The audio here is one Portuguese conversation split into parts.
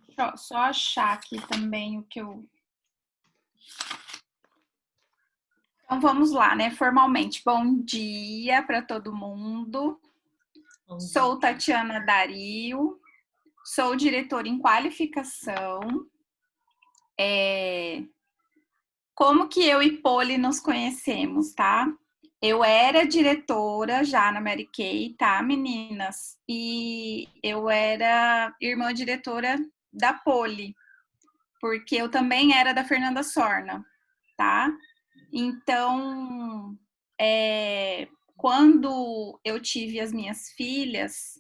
Deixa eu só achar aqui também o que eu... Então vamos lá, né? Formalmente, bom dia para todo mundo. Sou Tatiana Dario, sou diretora em qualificação. Como que eu e Poli nos conhecemos, tá? Eu era diretora já na Mary Kay, tá, meninas? E eu era irmã diretora da Poli, porque eu também era da Fernanda Sorna, tá? Então, quando eu tive as minhas filhas,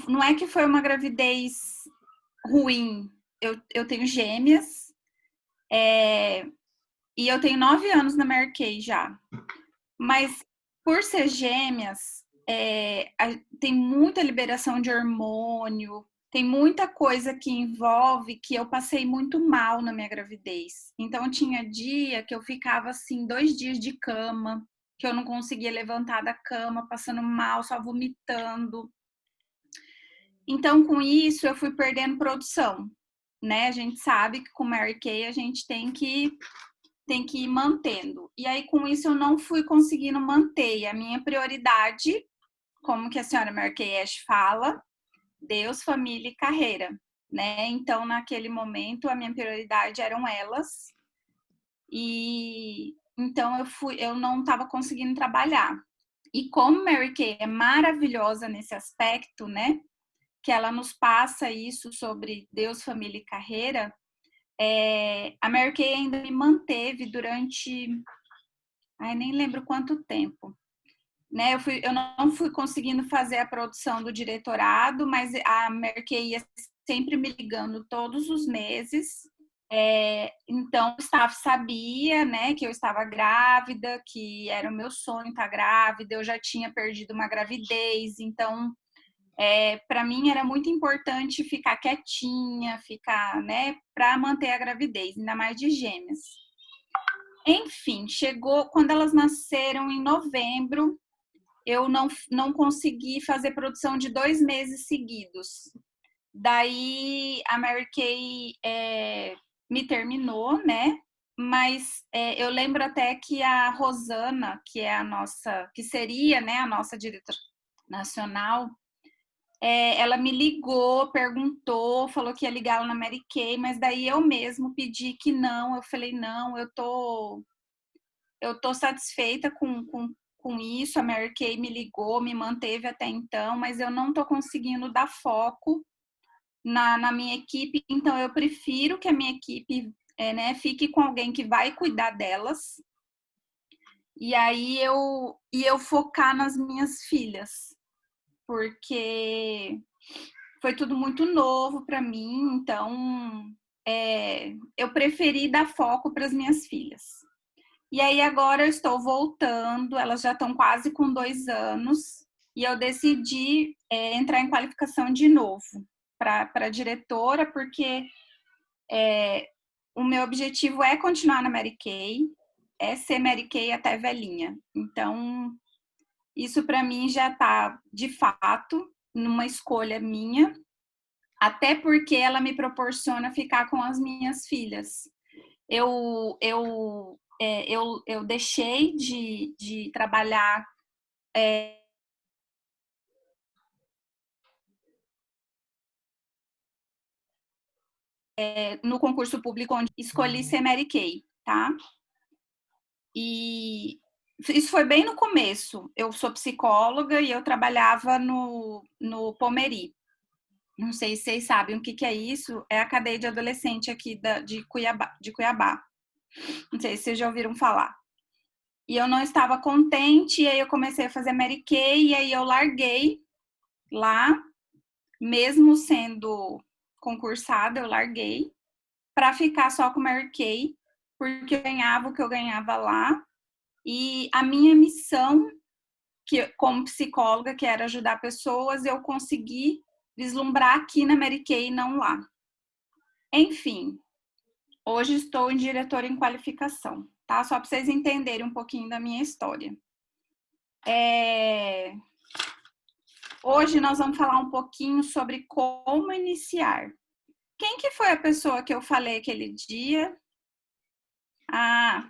não é que foi uma gravidez ruim. Eu tenho gêmeas, e eu tenho 9 anos na Mary Kay já. Mas por ser gêmeas, tem muita liberação de hormônio, tem muita coisa que envolve que eu passei muito mal na minha gravidez. Então tinha dia que eu ficava assim 2 dias de cama, que eu não conseguia levantar da cama, passando mal, só vomitando. Então com isso eu fui perdendo produção, né? A gente sabe que com Mary Kay a gente tem que ir mantendo. E aí, com isso, eu não fui conseguindo manter. A minha prioridade, como que a senhora Mary Kay Ash fala, Deus, família e carreira, né? Então, naquele momento, a minha prioridade eram elas. E então eu não estava conseguindo trabalhar. E como Mary Kay é maravilhosa nesse aspecto, né? Que ela nos passa isso sobre Deus, família e carreira. A Mary Kay ainda me manteve durante, nem lembro quanto tempo, né? Eu não fui conseguindo fazer a produção do diretorado, mas a Mary Kay ia sempre me ligando todos os meses. Então o staff sabia, né, que eu estava grávida, que era o meu sonho estar grávida, eu já tinha perdido uma gravidez, então para mim era muito importante ficar quietinha, né, para manter a gravidez, ainda mais de gêmeas. Enfim, chegou quando elas nasceram em novembro, eu não consegui fazer produção de 2 meses seguidos. Daí a Mary Kay me terminou, né? Mas eu lembro até que a Rosana, que seria, né, a nossa diretora nacional, ela me ligou, perguntou, falou que ia ligar ela na Mary Kay, mas daí eu mesmo pedi que não. Eu falei, não, eu tô satisfeita com isso. A Mary Kay me ligou, me manteve até então, mas eu não tô conseguindo dar foco na minha equipe, então eu prefiro que a minha equipe né, fique com alguém que vai cuidar delas. E aí eu focar nas minhas filhas, porque foi tudo muito novo para mim, então eu preferi dar foco para as minhas filhas. E aí agora eu estou voltando, elas já estão quase com 2 anos, e eu decidi entrar em qualificação de novo para diretora, porque o meu objetivo é continuar na Mary Kay, é ser Mary Kay até velhinha. Então, isso para mim já está, de fato, numa escolha minha, até porque ela me proporciona ficar com as minhas filhas. Eu deixei de trabalhar no concurso público, onde escolhi ser Mary Kay, tá? E isso foi bem no começo. Eu sou psicóloga e eu trabalhava no Pomeri. Não sei se vocês sabem o que é isso. É a cadeia de adolescente aqui de Cuiabá. Não sei se vocês já ouviram falar. E eu não estava contente, e aí eu comecei a fazer Mary Kay, e aí eu larguei lá, mesmo sendo concursada, eu larguei para ficar só com Mary Kay, porque eu ganhava o que eu ganhava lá. E a minha missão, como psicóloga, que era ajudar pessoas, eu consegui vislumbrar aqui na Mary Kay, não lá. Enfim, hoje estou em diretora em qualificação, tá? Só para vocês entenderem um pouquinho da minha história. Hoje nós vamos falar um pouquinho sobre como iniciar. Quem que foi a pessoa que eu falei aquele dia? Ah,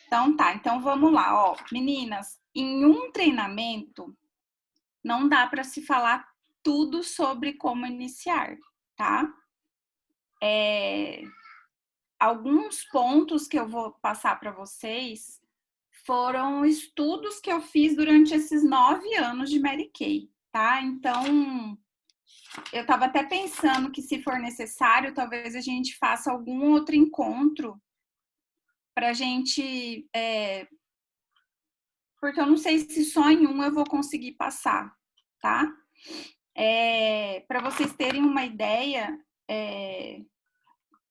então tá. Então vamos lá, ó. Meninas, em um treinamento não dá para se falar tudo sobre como iniciar, tá? Alguns pontos que eu vou passar para vocês foram estudos que eu fiz durante esses 9 anos de Mary Kay, tá? Então, eu estava até pensando que, se for necessário, talvez a gente faça algum outro encontro para a gente. Porque eu não sei se só em um eu vou conseguir passar, tá? Para vocês terem uma ideia,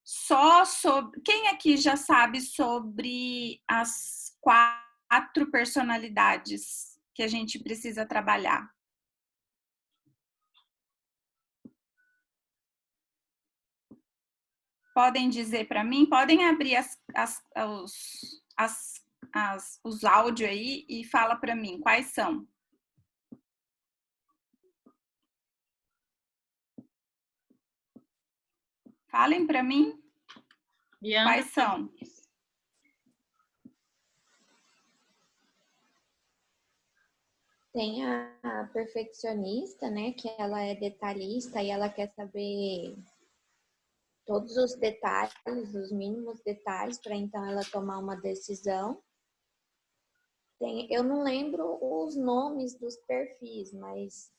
só sobre. Quem aqui já sabe sobre as 4 personalidades que a gente precisa trabalhar? Podem dizer para mim? Podem abrir os áudios aí e fala para mim quais são. Falem para mim quais são. Tem a perfeccionista, né? Que ela é detalhista e ela quer saber todos os detalhes, os mínimos detalhes, para então ela tomar uma decisão. Eu não lembro os nomes dos perfis, mas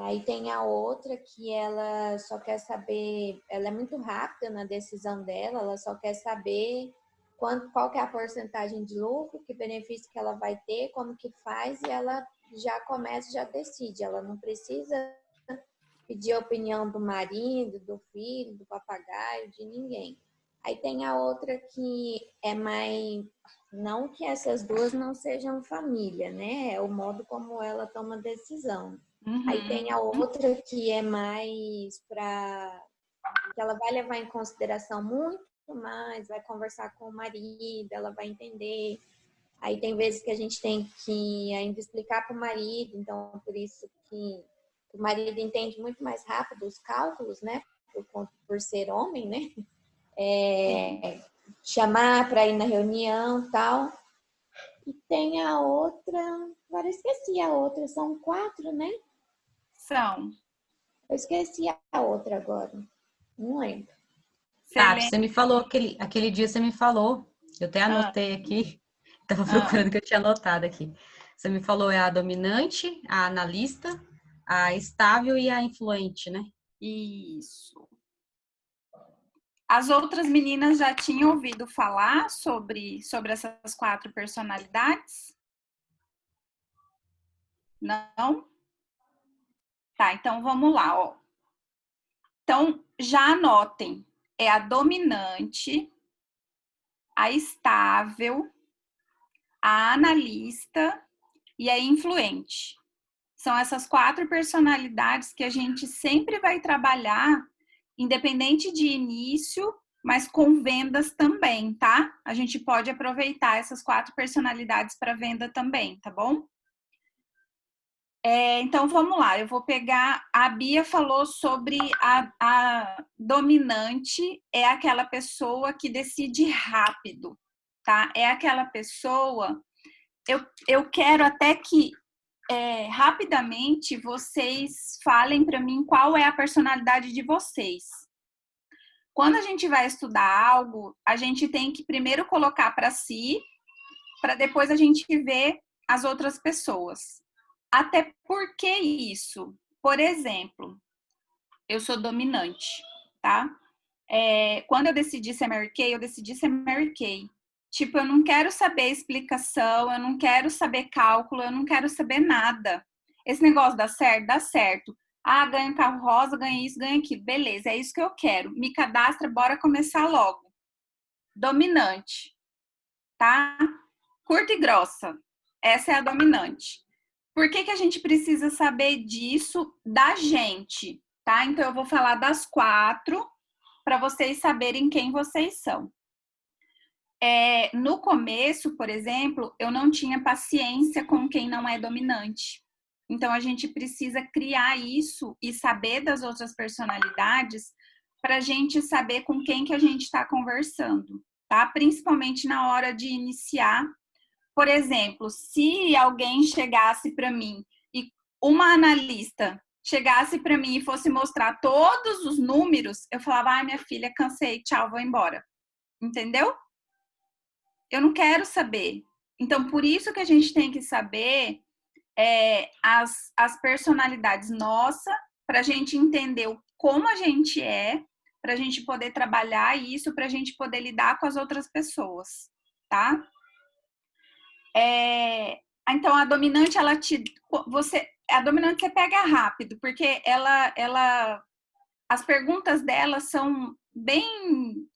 aí tem a outra que ela só quer saber, ela é muito rápida na decisão dela, ela só quer saber qual que é a porcentagem de lucro, que benefício que ela vai ter, como que faz, e ela já começa, já decide. Ela não precisa pedir a opinião do marido, do filho, do papagaio, de ninguém. Aí tem a outra que é mais... Não que essas duas não sejam família, né? É o modo como ela toma decisão. Aí tem a outra que é mais para... que ela vai levar em consideração muito mais, vai conversar com o marido, ela vai entender. Aí tem vezes que a gente tem que ainda explicar para o marido, então por isso que o marido entende muito mais rápido os cálculos, né? Por ser homem, né? Chamar para ir na reunião e tal. E tem a outra, agora esqueci a outra, são 4, né? São. Eu esqueci a outra agora, não lembro. Tati, você me falou, aquele dia você me falou, eu até anotei aqui, estava procurando que eu tinha anotado aqui. Você me falou a dominante, a analista, a estável e a influente, né? Isso. As outras meninas já tinham ouvido falar sobre essas 4 personalidades? Não? Tá, então vamos lá, ó. Então, já anotem. É a dominante, a estável, a analista e a influente. São essas 4 personalidades que a gente sempre vai trabalhar, independente de início, mas com vendas também, tá? A gente pode aproveitar essas 4 personalidades para venda também, tá bom? Então, vamos lá. Eu vou pegar... A Bia falou sobre a dominante, é aquela pessoa que decide rápido, tá? É aquela pessoa... Eu quero até que rapidamente vocês falem para mim qual é a personalidade de vocês. Quando a gente vai estudar algo, a gente tem que primeiro colocar para si, para depois a gente ver as outras pessoas. Até porque isso? Por exemplo, eu sou dominante, tá? Quando eu decidi ser Mary Kay, eu decidi ser Mary Kay. Tipo, eu não quero saber explicação, eu não quero saber cálculo, eu não quero saber nada. Esse negócio dá certo? Dá certo. Ah, ganha carro rosa, ganha isso, ganha aquilo. Beleza, é isso que eu quero. Me cadastra, bora começar logo. Dominante, tá? Curta e grossa. Essa é a dominante. Por que a gente precisa saber disso da gente, tá? Então, eu vou falar das 4 para vocês saberem quem vocês são. No começo, por exemplo, eu não tinha paciência com quem não é dominante. Então, a gente precisa criar isso e saber das outras personalidades para a gente saber com quem que a gente está conversando, tá? Principalmente na hora de iniciar. Por exemplo, se alguém chegasse para mim e uma analista chegasse para mim e fosse mostrar todos os números, eu falava, ai, minha filha, cansei, tchau, vou embora. Entendeu? Eu não quero saber. Então, por isso que a gente tem que saber as personalidades nossas, para a gente entender como a gente é, para a gente poder trabalhar isso, para a gente poder lidar com as outras pessoas, tá? Então, a dominante, a dominante você pega rápido, porque as perguntas dela são bem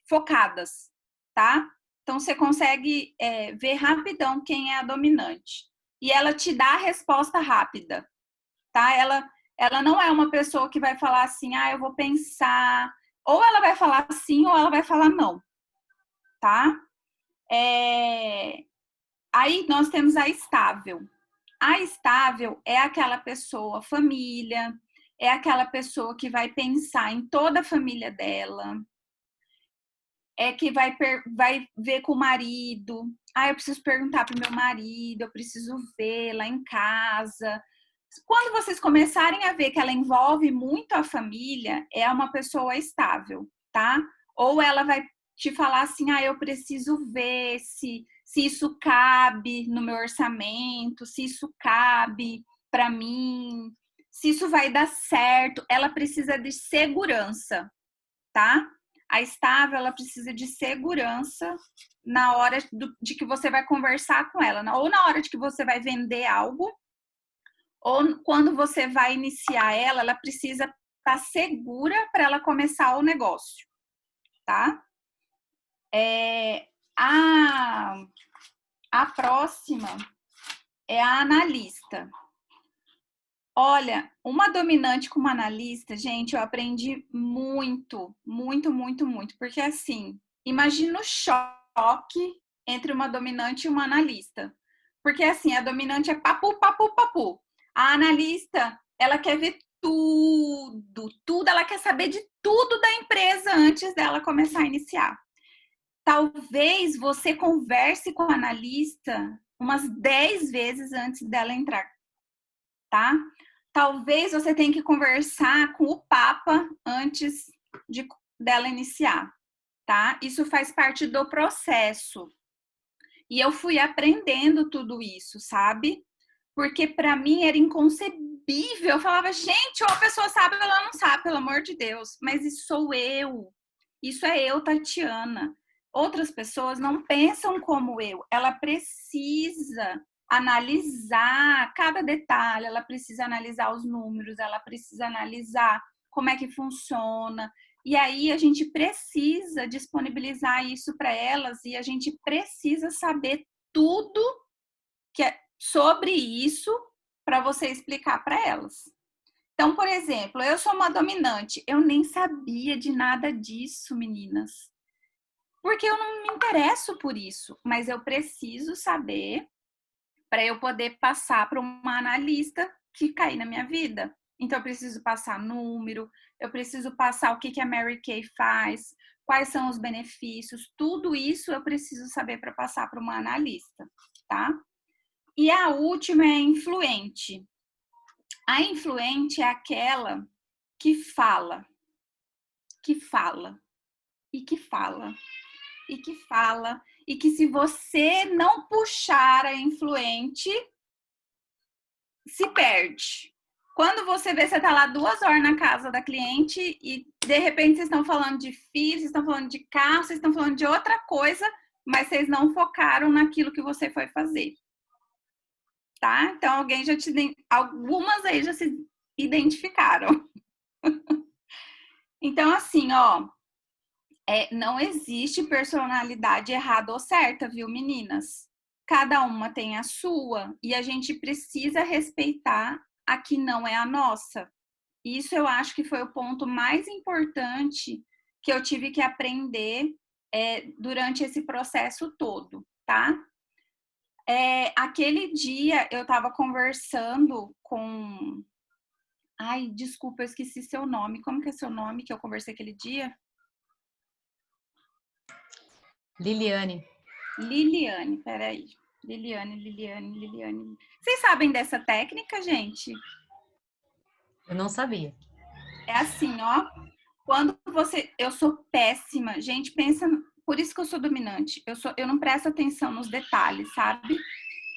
focadas, tá? Então, você consegue ver rapidão quem é a dominante. E ela te dá a resposta rápida, tá? Ela não é uma pessoa que vai falar assim, eu vou pensar. Ou ela vai falar sim, ou ela vai falar não, tá? Aí, nós temos a estável. A estável é aquela pessoa, família, é aquela pessoa que vai pensar em toda a família dela, é que vai ver com o marido. Eu preciso perguntar para o meu marido, eu preciso ver lá em casa. Quando vocês começarem a ver que ela envolve muito a família, é uma pessoa estável, tá? Ou ela vai te falar assim, eu preciso ver se isso cabe no meu orçamento, se isso cabe para mim, se isso vai dar certo. Ela precisa de segurança, tá? A estável, ela precisa de segurança na hora de que você vai conversar com ela, ou na hora de que você vai vender algo, ou quando você vai iniciar ela precisa estar segura para ela começar o negócio, tá? A próxima é a analista. Olha, uma dominante com uma analista, gente, eu aprendi muito, muito, muito, muito. Porque assim, imagina o choque entre uma dominante e uma analista. Porque assim, a dominante é papu, papu, papu. A analista, ela quer ver tudo, ela quer saber de tudo da empresa antes dela começar a iniciar. Talvez você converse com a analista umas 10 vezes antes dela entrar, tá? Talvez você tenha que conversar com o Papa antes dela iniciar, tá? Isso faz parte do processo. E eu fui aprendendo tudo isso, sabe? Porque para mim era inconcebível. Eu falava, gente, ou a pessoa sabe ou ela não sabe, pelo amor de Deus. Mas isso sou eu. Isso é eu, Tatiana. Outras pessoas não pensam como eu. Ela precisa analisar cada detalhe, ela precisa analisar os números, ela precisa analisar como é que funciona. E aí a gente precisa disponibilizar isso para elas e a gente precisa saber tudo que é sobre isso para você explicar para elas. Então, por exemplo, eu sou uma dominante, eu nem sabia de nada disso, meninas. Porque eu não me interesso por isso, mas eu preciso saber para eu poder passar para uma analista que cair na minha vida. Então, eu preciso passar número, eu preciso passar o que a Mary Kay faz, quais são os benefícios, tudo isso eu preciso saber para passar para uma analista, tá? E a última é a influente. A influente é aquela que fala, que fala, e que fala, e que fala, e que se você não puxar a influente, se perde. Quando você vê, você tá lá 2 horas na casa da cliente e de repente vocês estão falando de filho, vocês estão falando de carro, vocês estão falando de outra coisa, mas vocês não focaram naquilo que você foi fazer. Tá? Então alguém algumas aí já se identificaram. Então assim, não existe personalidade errada ou certa, viu, meninas? Cada uma tem a sua e a gente precisa respeitar a que não é a nossa. Isso eu acho que foi o ponto mais importante que eu tive que aprender durante esse processo todo, tá? Aquele dia eu estava conversando com... Ai, desculpa, eu esqueci seu nome. Como que é seu nome que eu conversei aquele dia? Liliane. Liliane, peraí. Liliane. Vocês sabem dessa técnica, gente? Eu não sabia. É assim, ó. Quando você... Eu sou péssima. Gente, pensa... Por isso que eu sou dominante. Eu não presto atenção nos detalhes, sabe?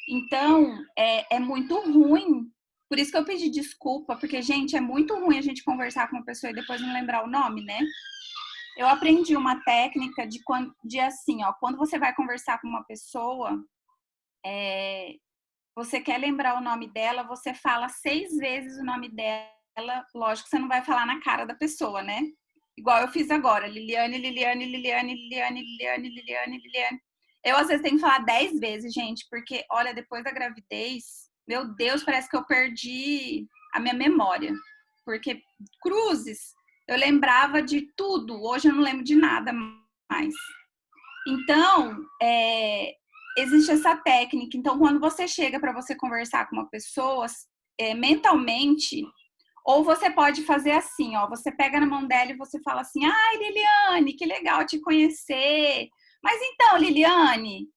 Então, é muito ruim. Por isso que eu pedi desculpa, porque, gente, é muito ruim a gente conversar com uma pessoa e depois não lembrar o nome, né? Eu aprendi uma técnica de assim, ó, quando você vai conversar com uma pessoa, você quer lembrar o nome dela, você fala 6 vezes o nome dela. Lógico que você não vai falar na cara da pessoa, né? Igual eu fiz agora, Liliane. Eu, às vezes, tenho que falar 10 vezes, gente, porque, olha, depois da gravidez, meu Deus, parece que eu perdi a minha memória. Porque, cruzes, eu lembrava de tudo, hoje eu não lembro de nada mais. Então, existe essa técnica. Então, quando você chega para você conversar com uma pessoa, mentalmente, ou você pode fazer assim, ó, você pega na mão dela e você fala assim, ai, Liliane, que legal te conhecer. Mas então, Liliane,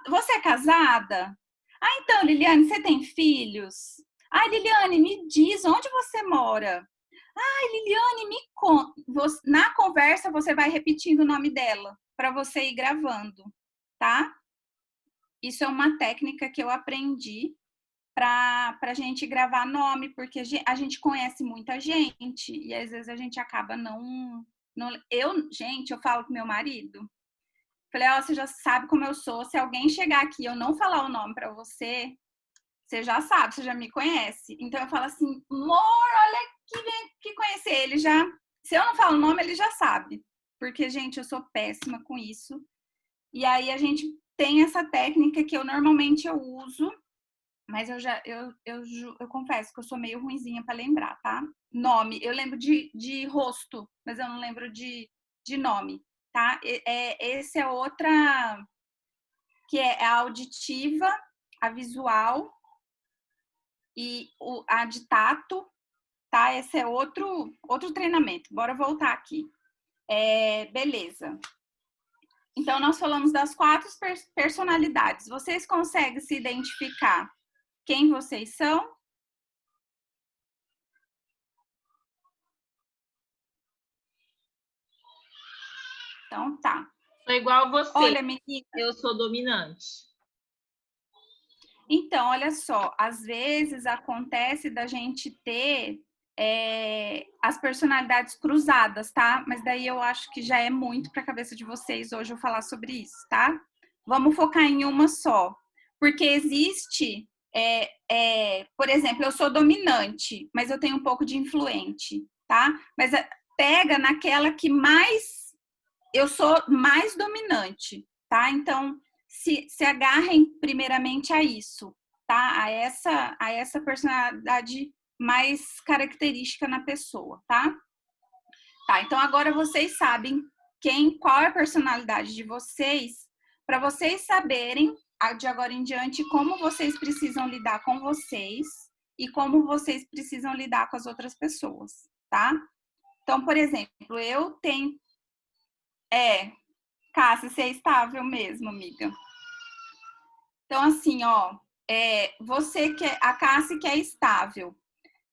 você é casada? Ah, então, Liliane, você tem filhos? Ai, Liliane, me diz, onde você mora? Ai, Liliane, me conta. Na conversa, você vai repetindo o nome dela, para você ir gravando, tá? Isso é uma técnica que eu aprendi para a gente gravar nome, porque a gente conhece muita gente e às vezes a gente acaba não gente, eu falo com meu marido, falei, ó, você já sabe como eu sou, se alguém chegar aqui e eu não falar o nome para você, você já sabe, você já me conhece. Então eu falo assim, amor, olha que vem que conhecer ele já. Se eu não falo o nome, ele já sabe. Porque, gente, eu sou péssima com isso. E aí a gente tem essa técnica que eu normalmente eu uso, mas eu confesso que eu sou meio ruinzinha para lembrar, tá? Nome, eu lembro de rosto, mas eu não lembro de nome, tá? Esse é outra, que é a auditiva, a visual e a de tato, tá? Esse é outro treinamento. Bora voltar aqui. Beleza. Então, nós falamos das 4 personalidades. Vocês conseguem se identificar quem vocês são? Então, tá. Sou igual a você. Olha, menina. Eu sou dominante. Então, olha só. Às vezes acontece da gente ter as personalidades cruzadas, tá? Mas daí eu acho que já é muito para a cabeça de vocês hoje eu falar sobre isso, tá? Vamos focar em uma só. Porque existe, por exemplo, eu sou dominante, mas eu tenho um pouco de influente, tá? Mas pega naquela que eu sou mais dominante, tá? Então, se agarrem primeiramente a isso, tá? A essa personalidade mais característica na pessoa, tá? Tá, então agora vocês sabem qual é a personalidade de vocês, para vocês saberem, de agora em diante, como vocês precisam lidar com vocês e como vocês precisam lidar com as outras pessoas, tá? Então, por exemplo, eu tenho... Cássia, você é estável mesmo, amiga. Então, assim, ó, a Cássia que é estável.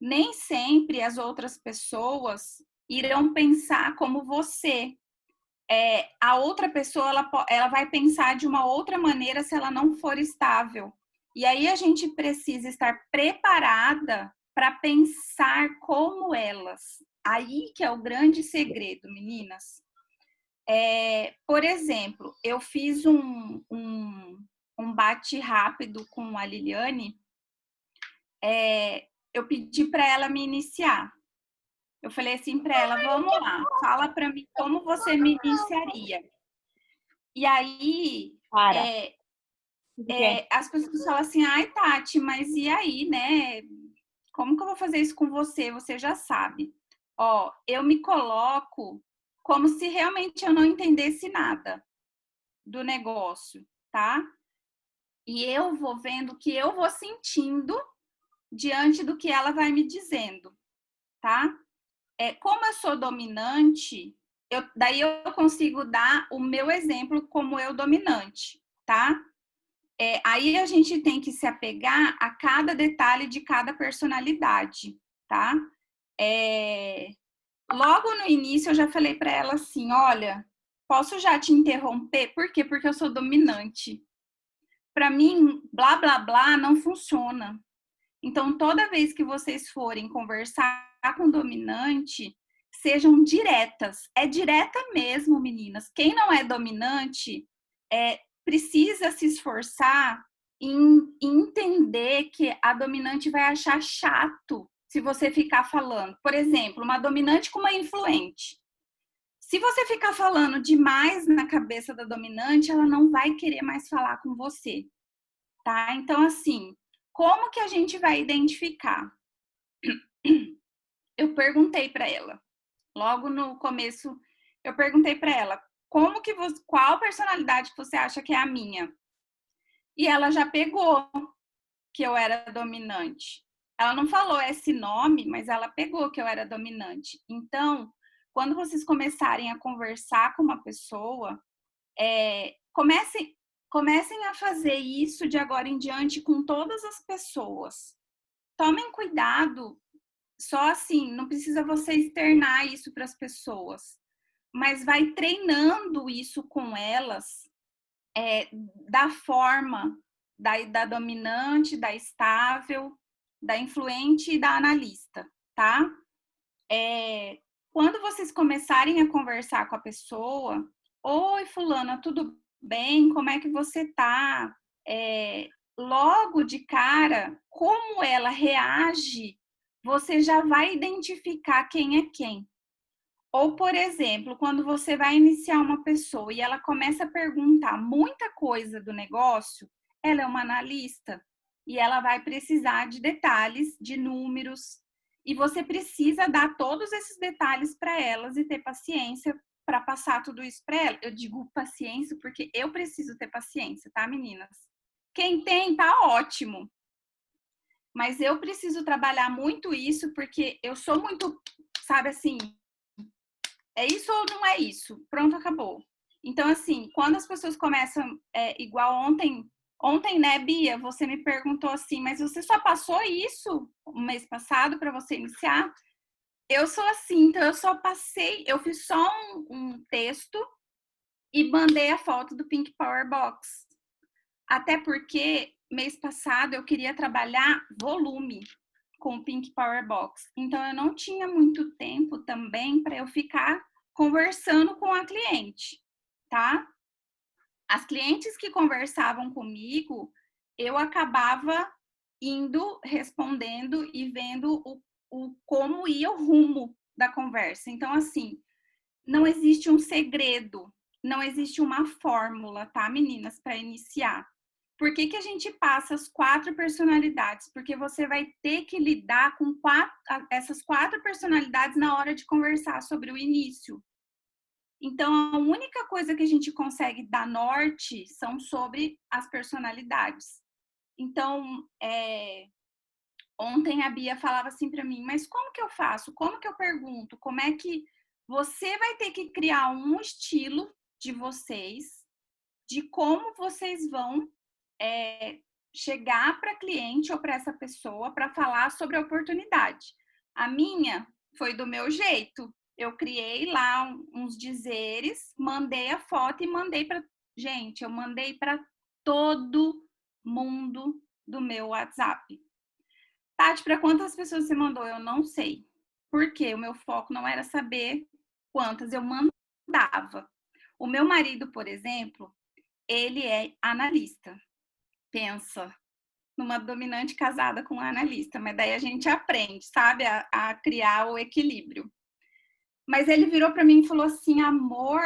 Nem sempre as outras pessoas irão pensar como você. A outra pessoa, ela vai pensar de uma outra maneira se ela não for estável. E aí a gente precisa estar preparada para pensar como elas. Aí que é o grande segredo, meninas. Por exemplo, eu fiz um bate rápido com a Liliane. Eu pedi para ela me iniciar. Eu falei assim para ela, vamos lá, fala para mim como você me iniciaria. E aí, as pessoas falam assim, ai, Tati, mas e aí, né? Como que eu vou fazer isso com você? Você já sabe. Ó, eu me coloco como se realmente eu não entendesse nada do negócio, tá? E eu vou vendo o que eu vou sentindo diante do que ela vai me dizendo, tá? Como eu sou dominante, daí eu consigo dar o meu exemplo como eu dominante, tá? Aí a gente tem que se apegar a cada detalhe de cada personalidade, tá? Logo no início eu já falei para ela assim, olha, posso já te interromper? Por quê? Porque eu sou dominante. Para mim, blá, blá, blá não funciona. Então, toda vez que vocês forem conversar com o dominante, sejam diretas. É direta mesmo, meninas. Quem não é dominante precisa se esforçar em entender que a dominante vai achar chato se você ficar falando. Por exemplo, uma dominante com uma influente. Se você ficar falando demais na cabeça da dominante, ela não vai querer mais falar com você, tá? Então, assim, como que a gente vai identificar? Eu perguntei para ela, logo no começo, eu perguntei para ela, qual personalidade que você acha que é a minha? E ela já pegou que eu era dominante. Ela não falou esse nome, mas ela pegou que eu era dominante. Então, quando vocês começarem a conversar com uma pessoa, comecem a fazer isso de agora em diante com todas as pessoas. Tomem cuidado, só assim, não precisa você externar isso para as pessoas, mas vai treinando isso com elas da forma da dominante, da estável, da influente e da analista, tá? Quando vocês começarem a conversar com a pessoa, oi, fulana, tudo bem? Como é que você tá? Logo de cara, como ela reage, você já vai identificar quem é quem. Ou, por exemplo, quando você vai iniciar uma pessoa e ela começa a perguntar muita coisa do negócio, ela é uma analista e ela vai precisar de detalhes, de números, e você precisa dar todos esses detalhes para elas e ter paciência para passar tudo isso para ela. Eu digo paciência porque eu preciso ter paciência, tá, meninas? Quem tem, tá ótimo. Mas eu preciso trabalhar muito isso porque eu sou muito, sabe assim, é isso ou não é isso? Pronto, acabou. Então, assim, quando as pessoas começam, igual ontem, né, Bia, você me perguntou assim, mas você só passou isso o mês passado para você iniciar? Eu sou assim, então eu só passei, eu fiz só um texto e mandei a foto do Pink Power Box. Até porque mês passado eu queria trabalhar volume com o Pink Power Box. Então eu não tinha muito tempo também para eu ficar conversando com a cliente, tá? As clientes que conversavam comigo, eu acabava indo, respondendo e vendo como ia o rumo da conversa. Então, assim, não existe um segredo, não existe uma fórmula, tá, meninas, para iniciar. Por que a gente passa as 4 personalidades? Porque você vai ter que lidar com essas 4 personalidades na hora de conversar sobre o início. Então, a única coisa que a gente consegue dar norte são sobre as personalidades. Então, ontem a Bia falava assim para mim, mas como que eu faço? Como que eu pergunto? Como é que você vai ter que criar um estilo de vocês, de como vocês vão chegar para cliente ou para essa pessoa para falar sobre a oportunidade. A minha foi do meu jeito. Eu criei lá uns dizeres, mandei a foto e mandei para... Gente, eu mandei para todo mundo do meu WhatsApp. Tati, para quantas pessoas você mandou? Eu não sei. Porque o meu foco não era saber quantas, eu mandava. O meu marido, por exemplo, ele é analista. Pensa numa dominante casada com um analista, mas daí a gente aprende, sabe, a criar o equilíbrio. Mas ele virou para mim e falou assim, amor,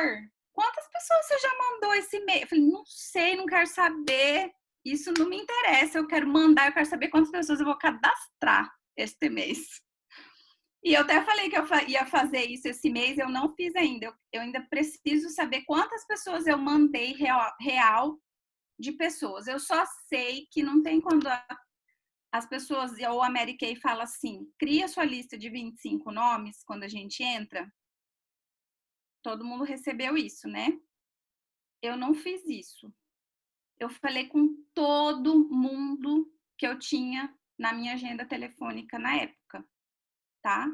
quantas pessoas você já mandou esse e-mail? Eu falei, não sei, não quero saber, isso não me interessa, eu quero mandar, eu quero saber quantas pessoas eu vou cadastrar este mês. E eu até falei que eu ia fazer isso esse mês, eu não fiz ainda. Eu ainda preciso saber quantas pessoas eu mandei real de pessoas. Eu só sei que não tem quando as pessoas, ou a Mary Kay fala assim, cria sua lista de 25 nomes quando a gente entra. Todo mundo recebeu isso, né? Eu não fiz isso. Eu falei com todo mundo que eu tinha na minha agenda telefônica na época, tá?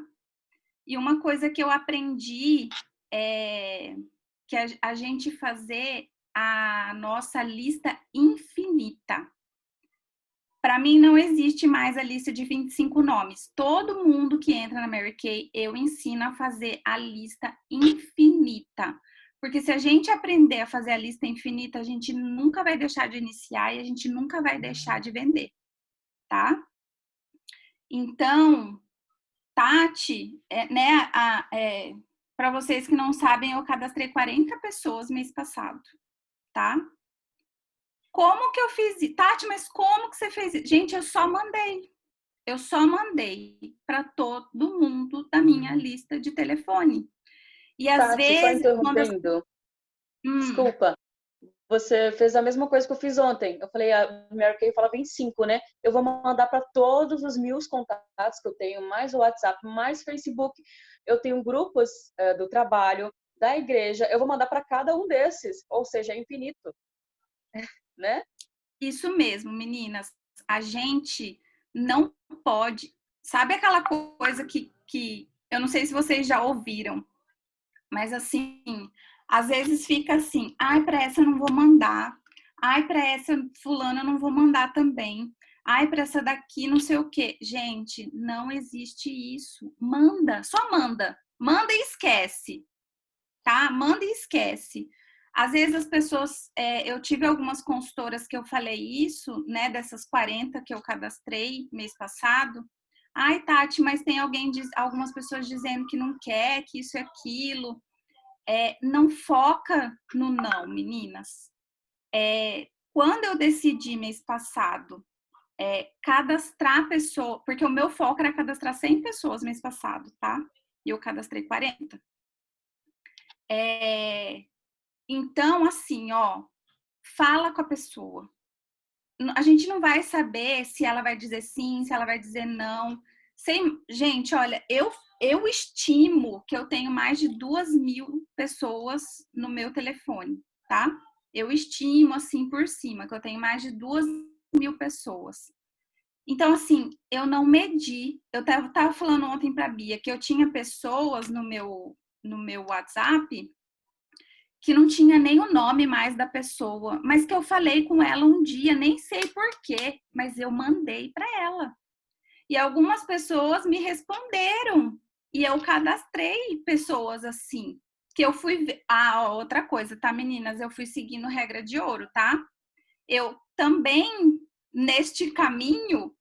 E uma coisa que eu aprendi é que a gente fazer a nossa lista infinita. Para mim, não existe mais a lista de 25 nomes. Todo mundo que entra na Mary Kay, eu ensino a fazer a lista infinita. Porque se a gente aprender a fazer a lista infinita, a gente nunca vai deixar de iniciar e a gente nunca vai deixar de vender, tá? Então, Tati, né, para vocês que não sabem, eu cadastrei 40 pessoas mês passado, tá? Como que eu fiz isso? Tati, mas como que você fez isso? Gente, eu só mandei para todo mundo da minha lista de telefone. E às Tati, só vezes, interrompendo. Desculpa. Você fez a mesma coisa que eu fiz ontem. Eu falei, a Mary Kay fala 25, né? Eu vou mandar para todos os meus contatos que eu tenho, mais o WhatsApp, mais Facebook. Eu tenho grupos do trabalho, da igreja. Eu vou mandar para cada um desses, ou seja, é infinito, né? Isso mesmo, meninas. A gente não pode. Sabe aquela coisa que eu não sei se vocês já ouviram, mas assim, às vezes fica assim: ai, para essa eu não vou mandar. Ai, para essa fulana eu não vou mandar também. Ai, para essa daqui não sei o quê. Gente, não existe isso. Manda, só manda. Manda e esquece, tá? Manda e esquece. Às vezes as pessoas, eu tive algumas consultoras que eu falei isso, né, dessas 40 que eu cadastrei mês passado. Ai, Tati, mas tem algumas pessoas dizendo que não quer, que isso e aquilo. Não foca no não, meninas. Quando eu decidi mês passado cadastrar pessoa, porque o meu foco era cadastrar 100 pessoas mês passado, tá? E eu cadastrei 40. Então, assim, ó, fala com a pessoa. A gente não vai saber se ela vai dizer sim, se ela vai dizer não. Gente, olha, eu estimo que eu tenho mais de 2.000 pessoas no meu telefone, tá? Eu estimo, assim, por cima, que eu tenho mais de 2.000 pessoas. Então, assim, eu não medi. Eu tava falando ontem pra Bia que eu tinha pessoas no meu WhatsApp que não tinha nem o nome mais da pessoa, mas que eu falei com ela um dia, nem sei porquê, mas eu mandei para ela. E algumas pessoas me responderam e eu cadastrei pessoas assim, que eu fui... outra coisa, tá, meninas? Eu fui seguindo regra de ouro, tá? Eu também, neste caminho,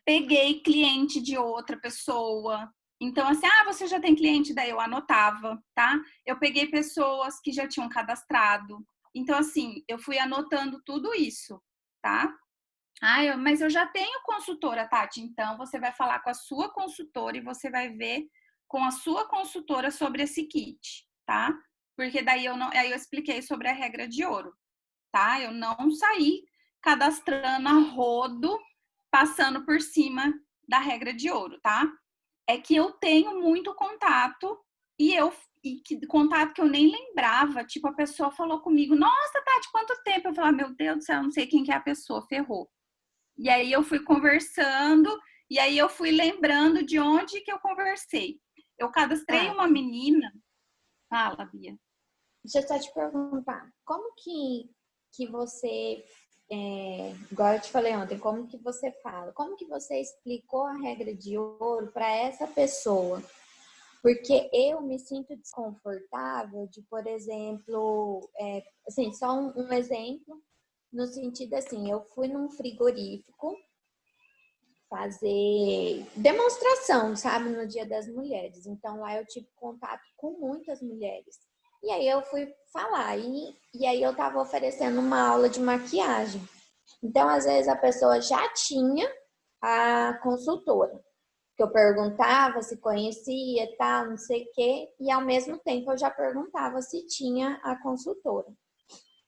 peguei cliente de outra pessoa. Então, assim, você já tem cliente? Daí eu anotava, tá? Eu peguei pessoas que já tinham cadastrado. Então, assim, eu fui anotando tudo isso, tá? Mas eu já tenho consultora, Tati. Então, você vai falar com a sua consultora e você vai ver com a sua consultora sobre esse kit, tá? Porque daí aí eu expliquei sobre a regra de ouro, tá? Eu não saí cadastrando a rodo, passando por cima da regra de ouro, tá? É que eu tenho muito contato contato que eu nem lembrava. Tipo, a pessoa falou comigo, nossa, Tati, quanto tempo? Eu falei, meu Deus do céu, eu não sei quem que é a pessoa, ferrou. E aí eu fui conversando, e aí eu fui lembrando de onde que eu conversei. Eu cadastrei uma menina. Fala, Bia. Deixa eu só te perguntar, como que você, igual eu te falei ontem, como que você fala? Como que você explicou a regra de ouro para essa pessoa? Porque eu me sinto desconfortável de, por exemplo, assim, só um exemplo, no sentido assim, eu fui num frigorífico fazer demonstração, sabe, no Dia das Mulheres. Então lá eu tive contato com muitas mulheres. E aí eu fui falar, e aí eu tava oferecendo uma aula de maquiagem. Então, às vezes, a pessoa já tinha a consultora. que eu perguntava se conhecia, tal, não sei o quê, e ao mesmo tempo eu já perguntava se tinha a consultora.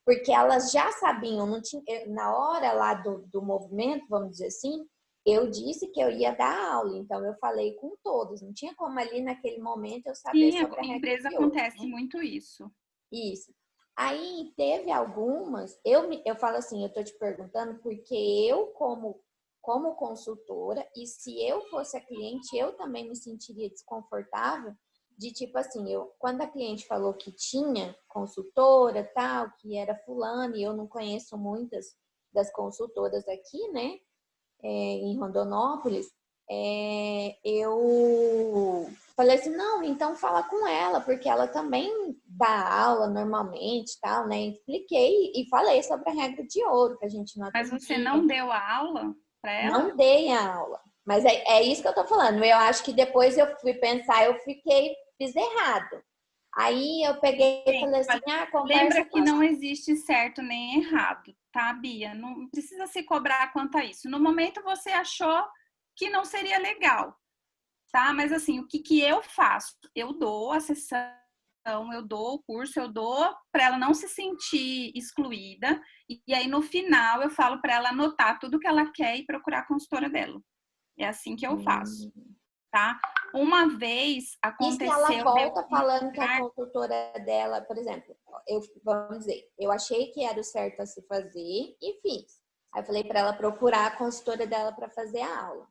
Porque elas já sabiam, não tinha, na hora lá do movimento, vamos dizer assim, eu disse que eu ia dar aula, então eu falei com todos, não tinha como ali naquele momento eu saber Sim, sobre a a regra empresa de ouro, acontece né? muito isso. Isso. Aí teve algumas, eu falo assim, eu tô te perguntando porque eu, como consultora, e se eu fosse a cliente, eu também me sentiria desconfortável de tipo assim, quando a cliente falou que tinha consultora, tal, que era fulano, e eu não conheço muitas das consultoras aqui, né, em Rondonópolis, eu falei assim, não, então fala com ela, porque ela também dá aula normalmente, tal, né? Expliquei e falei sobre a regra de ouro, que a gente não Mas você atendia. não deu a aula para ela? Não dei a aula. Mas é isso que eu tô falando. Eu acho que depois eu fui pensar, fiz errado. Aí eu peguei e falei assim, Lembra conversa com que a... não existe certo nem errado, tá, Bia? Não precisa se cobrar quanto a isso. No momento você achou que não seria legal, tá? Mas assim, o que eu faço? Eu dou a sessão, eu dou o curso, eu dou para ela não se sentir excluída. E aí no final eu falo para ela anotar tudo que ela quer e procurar a consultora dela. É assim que eu faço, tá? Uma vez E se ela volta de falando que a consultora dela, por exemplo, vamos dizer, eu achei que era o certo a se fazer e fiz. Aí eu falei para ela procurar a consultora dela para fazer a aula.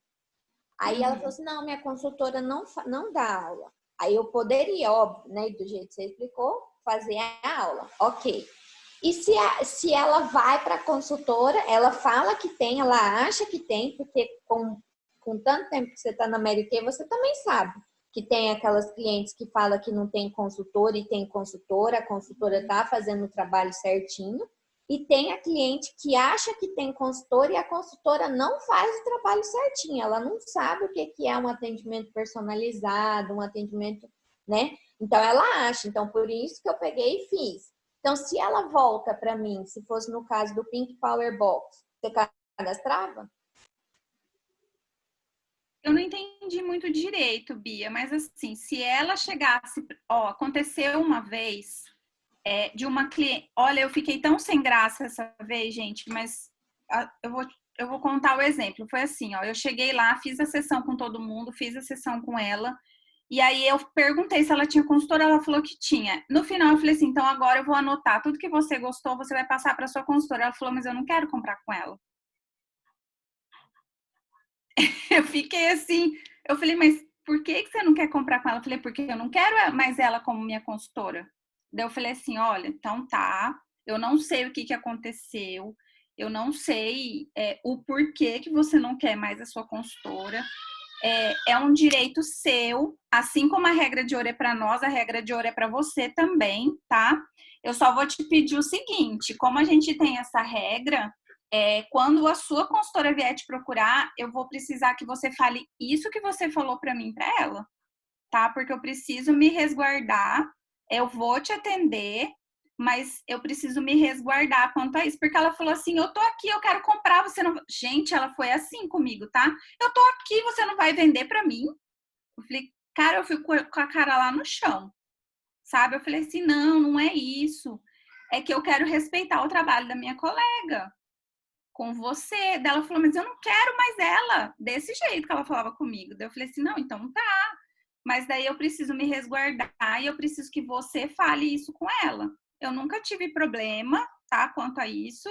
Aí ela falou assim, não, minha consultora não dá aula. Aí eu poderia, óbvio, né, do jeito que você explicou, fazer a aula. Ok. E se ela vai para a consultora, ela fala que tem, ela acha que tem, porque com tanto tempo que você está na Mary Kay, você também sabe que tem aquelas clientes que falam que não tem consultora e tem consultora, a consultora está fazendo o trabalho certinho. E tem a cliente que acha que tem consultora e a consultora não faz o trabalho certinho. Ela não sabe o que é um atendimento personalizado, um atendimento, né? Então, ela acha. Então, por isso que eu peguei e fiz. Então, se ela volta para mim, se fosse no caso do Pink Power Box, você cadastrava? Eu não entendi muito direito, Bia, mas assim, se ela chegasse, ó, aconteceu uma vez de uma cliente, olha, eu fiquei tão sem graça essa vez, gente, mas eu vou contar o exemplo. Foi assim, ó, eu cheguei lá, fiz a sessão com todo mundo, fiz a sessão com ela, e aí eu perguntei se ela tinha consultora, ela falou que tinha. No final eu falei assim, então agora eu vou anotar tudo que você gostou, você vai passar para sua consultora. Ela falou, mas eu não quero comprar com ela. Eu fiquei assim, eu falei, mas por que você não quer comprar com ela? Eu falei, porque eu não quero mais ela como minha consultora. Daí eu falei assim, olha, então tá, eu não sei o que aconteceu, eu não sei o porquê que você não quer mais a sua consultora. É um direito seu, assim como a regra de ouro é para nós, a regra de ouro é para você também, tá? Eu só vou te pedir o seguinte, como a gente tem essa regra, quando a sua consultora vier te procurar, eu vou precisar que você fale isso que você falou para mim, para ela, tá? Porque eu preciso me resguardar, eu vou te atender, mas eu preciso me resguardar quanto a isso, porque ela falou assim, eu tô aqui, eu quero comprar, você não... Gente, ela foi assim comigo, tá? Eu tô aqui, você não vai vender para mim? Eu falei, cara, eu fico com a cara lá no chão, sabe? Eu falei assim, não é isso, é que eu quero respeitar o trabalho da minha colega com você. Daí ela falou, mas eu não quero mais ela, desse jeito que ela falava comigo. Daí eu falei assim, não, então tá, mas daí eu preciso me resguardar e eu preciso que você fale isso com ela. Eu nunca tive problema, tá, quanto a isso,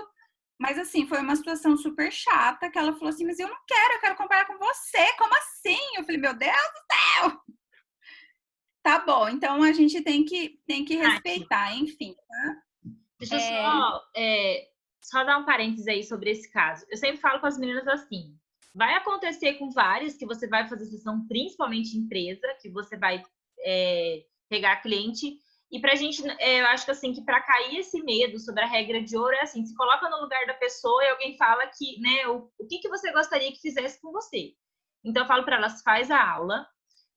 mas assim, foi uma situação super chata, que ela falou assim, mas eu não quero, eu quero comprar com você, como assim? Eu falei, meu Deus do céu! Tá bom, então a gente tem que respeitar, enfim, tá? Deixa eu só dar um parênteses aí sobre esse caso. Eu sempre falo com as meninas assim, vai acontecer com vários que você vai fazer sessão, principalmente empresa, que você vai pegar cliente. E pra gente, eu acho que assim, que pra cair esse medo sobre a regra de ouro é assim, se coloca no lugar da pessoa e alguém fala que, né, o que você gostaria que fizesse com você. Então eu falo pra elas, faz a aula,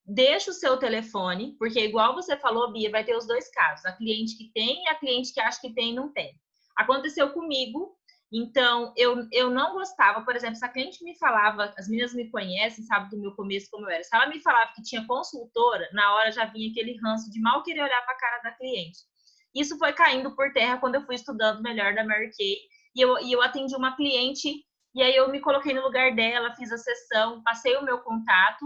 deixa o seu telefone, porque igual você falou, Bia, vai ter os dois casos, a cliente que tem e a cliente que acha que tem e não tem. Aconteceu comigo Então, eu não gostava, por exemplo, se a cliente me falava, as meninas me conhecem, sabem do meu começo como eu era, se ela me falava que tinha consultora, na hora já vinha aquele ranço de mal querer olhar para a cara da cliente. Isso foi caindo por terra quando eu fui estudando melhor da Mary Kay, e eu atendi uma cliente, e aí eu me coloquei no lugar dela, fiz a sessão, passei o meu contato,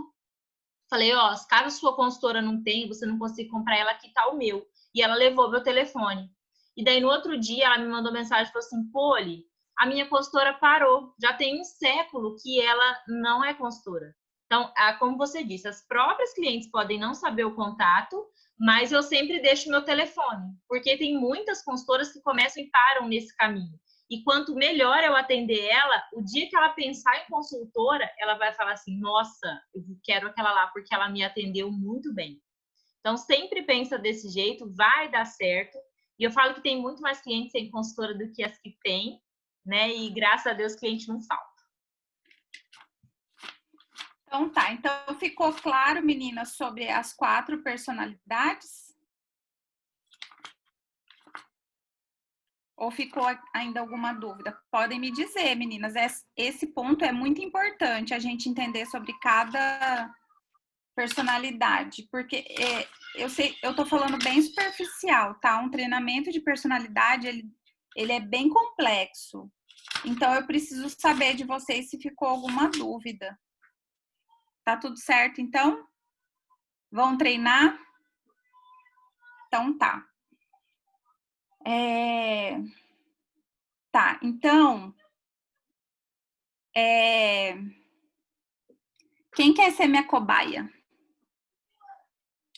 falei, ó, caso sua consultora não tenha, você não consiga comprar ela, aqui tá o meu. E ela levou meu telefone. E daí, no outro dia, ela me mandou mensagem e falou assim, Poli, a minha consultora parou. Já tem um século que ela não é consultora. Então, como você disse, as próprias clientes podem não saber o contato, mas eu sempre deixo meu telefone. Porque tem muitas consultoras que começam e param nesse caminho. E quanto melhor eu atender ela, o dia que ela pensar em consultora, ela vai falar assim, nossa, eu quero aquela lá, porque ela me atendeu muito bem. Então, sempre pensa desse jeito, vai dar certo. E eu falo que tem muito mais clientes sem consultora do que as que tem, né? E graças a Deus, cliente não falta. Então tá, então ficou claro, meninas, sobre as 4 personalidades? Ou ficou ainda alguma dúvida? Podem me dizer, meninas. Esse ponto é muito importante, a gente entender sobre cada personalidade, porque eu tô falando bem superficial, tá? Um treinamento de personalidade, ele é bem complexo. Então, eu preciso saber de vocês se ficou alguma dúvida. Tá tudo certo, então? Vão treinar? Então, tá. Tá, então... Quem quer ser minha cobaia?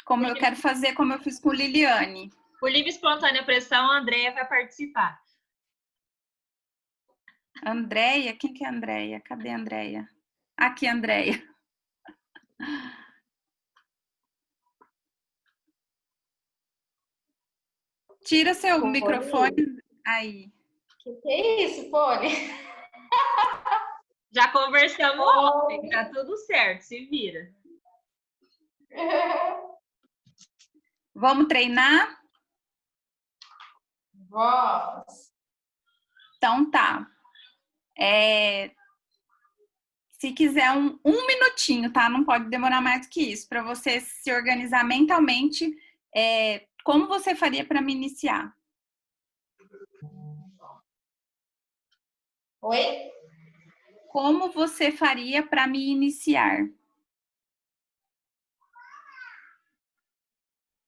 Como eu quero fazer, como eu fiz com Liliane. Por livre e espontânea pressão, a Andréia vai participar. Andréia? Quem que é a Andréia? Cadê a Andréia? Aqui, Andréia. Tira seu microfone. Aí. Que é isso, Poli? Já conversamos ontem, tá tudo certo, se vira. Vamos treinar? Vamos. Então tá. Se quiser um minutinho, tá? Não pode demorar mais do que isso, para você se organizar mentalmente. Como você faria para me iniciar? Oi? Como você faria para me iniciar?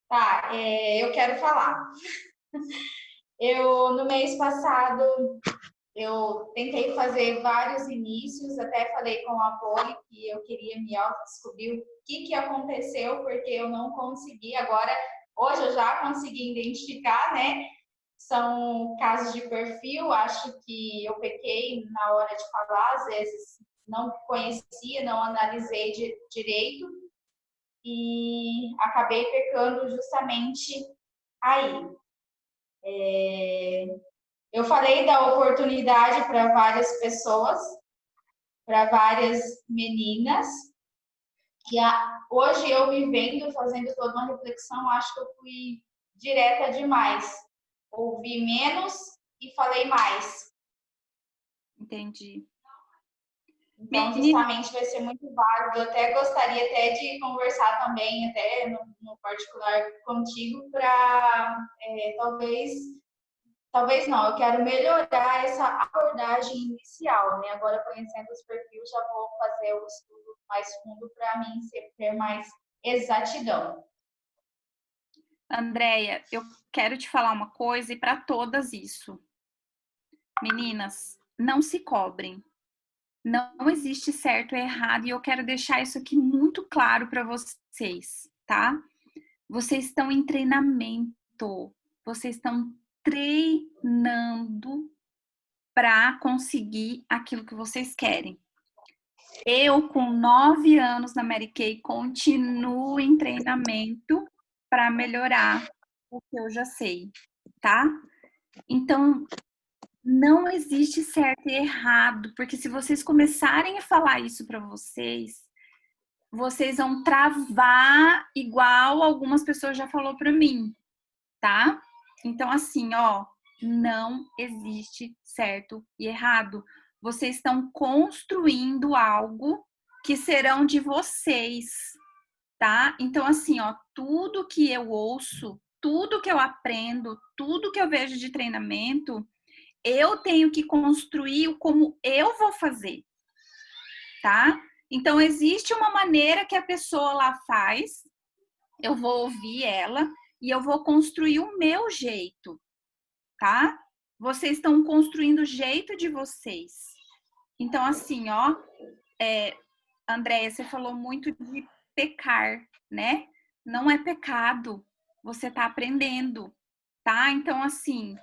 Tá, eu quero falar. No mês passado, eu tentei fazer vários inícios, até falei com a Poli que eu queria me autodescobrir o que aconteceu, porque eu não consegui. Agora, hoje eu já consegui identificar, né? São casos de perfil, acho que eu pequei na hora de falar, às vezes não conhecia, não analisei direito e acabei pecando justamente aí. Eu falei da oportunidade para várias pessoas, para várias meninas, que hoje eu me vendo fazendo toda uma reflexão, acho que eu fui direta demais. Ouvi menos e falei mais. Entendi. Então, justamente vai ser muito válido. Eu até gostaria até de conversar também, até no particular contigo, para talvez não, eu quero melhorar essa abordagem inicial, né? Agora, conhecendo os perfis, já vou fazer o estudo mais fundo para mim ter mais exatidão. Andréia, eu quero te falar uma coisa e para todas isso. Meninas, não se cobrem. Não existe certo e errado e eu quero deixar isso aqui muito claro para vocês, tá? Vocês estão em treinamento, vocês estão treinando para conseguir aquilo que vocês querem. Eu, com 9 anos na Mary Kay, continuo em treinamento para melhorar o que eu já sei, tá? Então, não existe certo e errado, porque se vocês começarem a falar isso para vocês, vocês vão travar igual algumas pessoas já falou para mim, tá? Então, assim, ó, não existe certo e errado. Vocês estão construindo algo que serão de vocês, tá? Então, assim, ó, tudo que eu ouço, tudo que eu aprendo, tudo que eu vejo de treinamento, eu tenho que construir como eu vou fazer, tá? Então, existe uma maneira que a pessoa lá faz, eu vou ouvir ela e eu vou construir o meu jeito, tá? Vocês estão construindo o jeito de vocês. Então, assim, ó, Andréia, você falou muito de pecar, né? Não é pecado, você tá aprendendo, tá? Então, assim,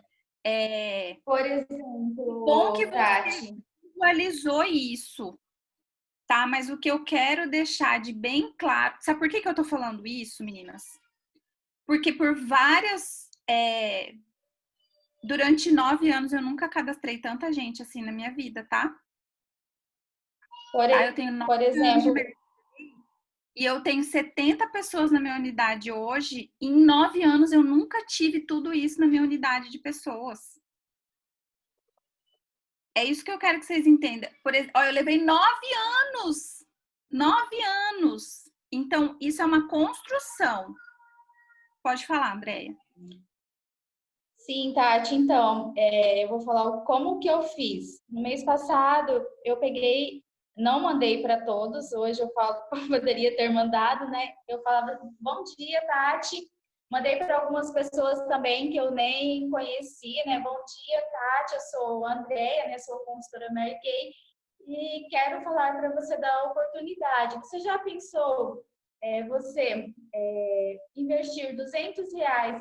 Por bom que exemplo, você Tati, visualizou isso, tá? Mas o que eu quero deixar de bem claro... Sabe por que eu tô falando isso, meninas? Porque por várias... Durante 9 anos, eu nunca cadastrei tanta gente assim na minha vida, tá? Eu tenho 9 por anos de exemplo, mercado e eu tenho 70 pessoas na minha unidade hoje. E em 9 anos, eu nunca tive tudo isso na minha unidade de pessoas. É isso que eu quero que vocês entendam. Eu levei 9 anos. 9 anos. Então, isso é uma construção. Pode falar, Andréia. sim, Tati, então, eu vou falar como que eu fiz. No mês passado, eu peguei, não mandei para todos, hoje eu falo que poderia ter mandado, né? Eu falava, bom dia, Tati. Mandei para algumas pessoas também que eu nem conhecia, né? Bom dia, Tati, eu sou a Andréia, né? Sou consultora Mary Kay e quero falar para você da oportunidade. Você já pensou você investir R$200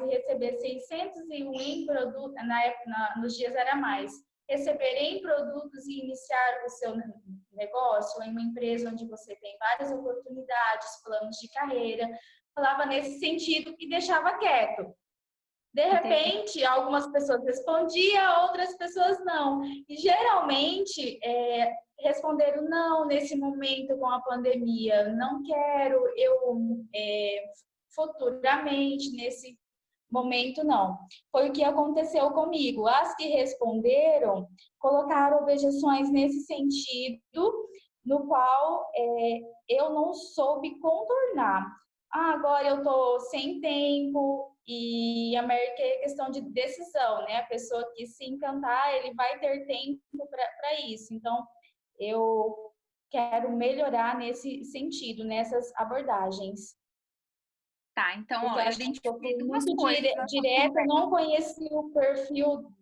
e receber 601 em produto, na época, nos dias era mais, receber em produtos e iniciar o seu negócio em uma empresa onde você tem várias oportunidades, planos de carreira, falava nesse sentido e deixava quieto. De repente, algumas pessoas respondiam, outras pessoas não. E geralmente responderam não nesse momento com a pandemia. Não quero, futuramente, nesse momento não. Foi o que aconteceu comigo. As que responderam colocaram objeções nesse sentido, no qual eu não soube contornar. Agora eu tô sem tempo e a Mary Kay é questão de decisão, né? A pessoa que se encantar, ele vai ter tempo para isso. Então, eu quero melhorar nesse sentido, nessas abordagens. Tá, então, Porque ó, eu acho que eu identifiquei fui duas muito coisas nessa direta, conversa. não conheci o perfil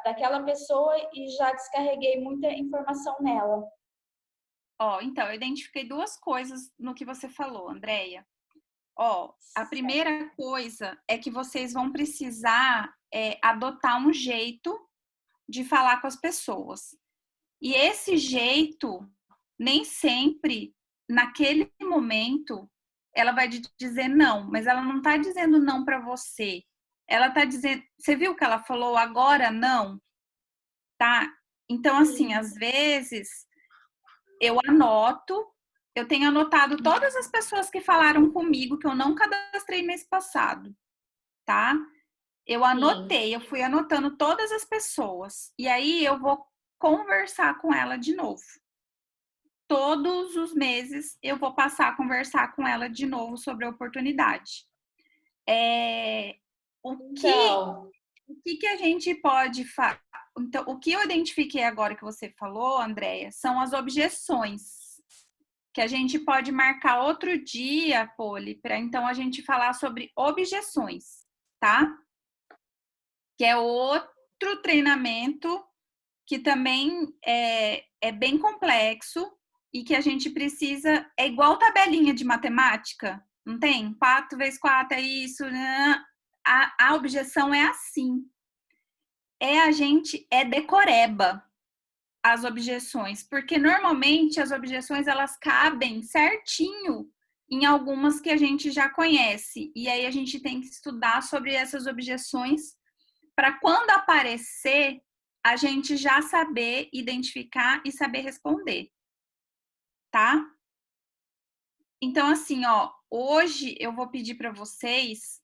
daquela pessoa e já descarreguei muita informação nela. Ó, então, eu identifiquei duas coisas no que você falou, Andréia. Ó, a primeira coisa é que vocês vão precisar adotar um jeito de falar com as pessoas. E esse jeito, nem sempre, naquele momento, ela vai dizer não, mas ela não tá dizendo não para você. Ela tá dizendo, você viu que ela falou agora não? Tá? Então, assim, às vezes eu eu tenho anotado todas as pessoas que falaram comigo que eu não cadastrei mês passado, tá? Eu anotei, eu fui anotando todas as pessoas. E aí eu vou conversar com ela de novo. Todos os meses eu vou passar a conversar com ela de novo sobre a oportunidade. O que a gente pode fazer? Então, o que eu identifiquei agora que você falou, Andréia, são as objeções. Que a gente pode marcar outro dia, Poli, para então a gente falar sobre objeções, tá? Que é outro treinamento que também é bem complexo e que a gente precisa... É igual tabelinha de matemática, não tem? 4 vezes 4 é isso, né? A objeção é assim. A gente decoreba as objeções, porque normalmente as objeções elas cabem certinho em algumas que a gente já conhece. E aí a gente tem que estudar sobre essas objeções para quando aparecer, a gente já saber identificar e saber responder. Tá? Então, assim, ó, hoje eu vou pedir para vocês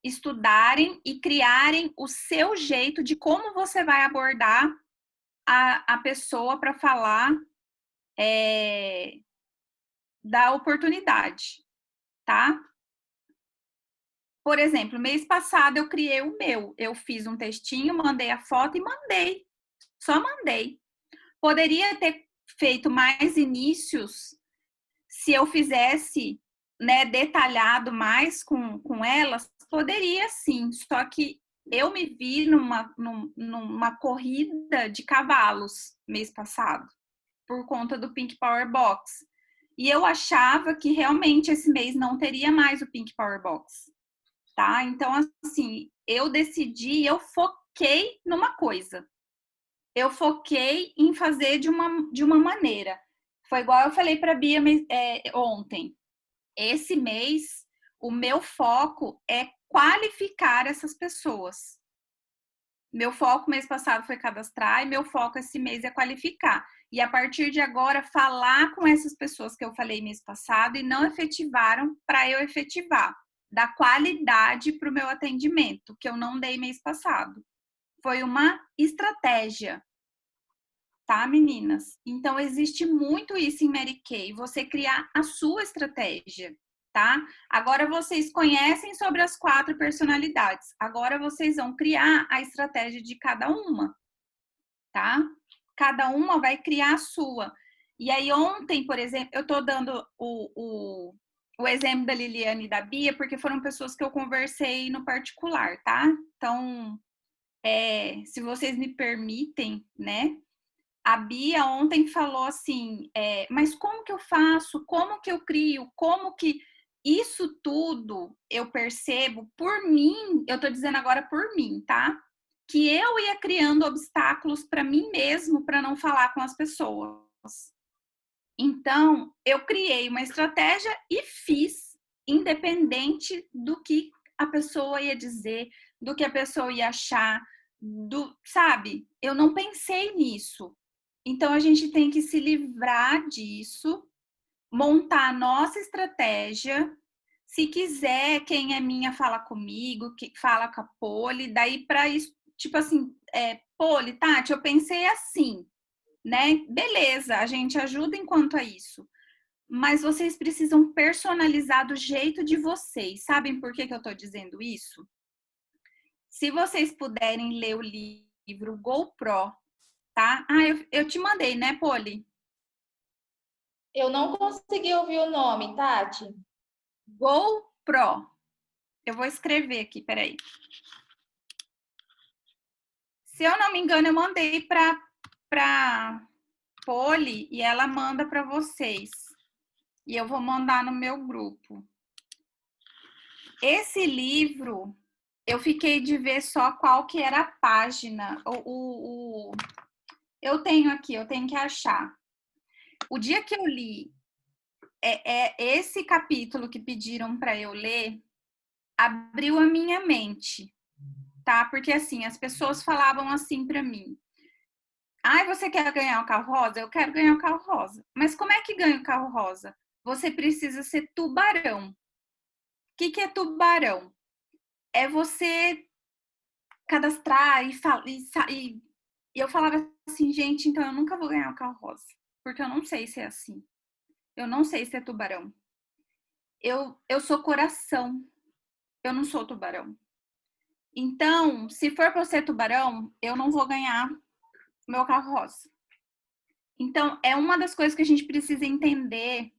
estudarem e criarem o seu jeito de como você vai abordar a pessoa para falar da oportunidade, tá? Por exemplo, mês passado eu criei o meu. Eu fiz um textinho, mandei a foto e mandei. Só mandei. Poderia ter feito mais inícios se eu fizesse, né, detalhado mais com elas. Poderia sim, só que eu me vi numa corrida de cavalos mês passado, por conta do Pink Power Box. E eu achava que realmente esse mês não teria mais o Pink Power Box, tá? Então, assim, eu decidi, eu foquei numa coisa. Eu foquei em fazer de uma maneira. Foi igual eu falei para a Bia ontem. Esse mês, o meu foco é qualificar essas pessoas. Meu foco mês passado foi cadastrar e meu foco esse mês é qualificar. E a partir de agora, falar com essas pessoas que eu falei mês passado e não efetivaram para eu efetivar. Dar qualidade para o meu atendimento, que eu não dei mês passado. Foi uma estratégia. Tá, meninas? Então, existe muito isso em Mary Kay, você criar a sua estratégia, tá? Agora, vocês conhecem sobre as 4 personalidades. Agora, vocês vão criar a estratégia de cada uma, tá? Cada uma vai criar a sua. E aí, ontem, por exemplo, eu tô dando o exemplo da Liliane e da Bia, porque foram pessoas que eu conversei no particular, tá? Então, se vocês me permitem, né? A Bia ontem falou assim, mas como que eu faço? Como que eu crio? Como que... Isso tudo eu percebo por mim, eu tô dizendo agora por mim, tá? Que eu ia criando obstáculos para mim mesmo para não falar com as pessoas. Então, eu criei uma estratégia e fiz, independente do que a pessoa ia dizer, do que a pessoa ia achar, sabe? Eu não pensei nisso. Então, a gente tem que se livrar disso, montar a nossa estratégia. Se quiser, quem é minha, fala comigo, fala com a Poli. Daí, para isso, tipo assim, Poli, Tati, eu pensei assim, né? Beleza, a gente ajuda enquanto a isso. Mas vocês precisam personalizar do jeito de vocês. Sabem por que eu tô dizendo isso? Se vocês puderem ler o livro GoPro, tá? Eu te mandei, né, Poli? Eu não consegui ouvir o nome, Tati. GoPro. Eu vou escrever aqui, peraí. Se eu não me engano, eu mandei pra Poli e ela manda para vocês. E eu vou mandar no meu grupo. Esse livro, eu fiquei de ver só qual que era a página. Eu tenho aqui, eu tenho que achar. O dia que eu li esse capítulo que pediram para eu ler, abriu a minha mente, tá? Porque assim, as pessoas falavam assim para mim: "Ai, você quer ganhar o carro rosa? Eu quero ganhar o carro rosa. Mas como é que ganha o carro rosa? Você precisa ser tubarão." O que é tubarão? É você cadastrar e eu falava assim, gente, então eu nunca vou ganhar o carro rosa, porque eu não sei se é assim. Eu não sei se é tubarão. Eu sou coração. Eu não sou tubarão. Então, se for para ser tubarão, eu não vou ganhar meu carro rosa. Então, é uma das coisas que a gente precisa entender.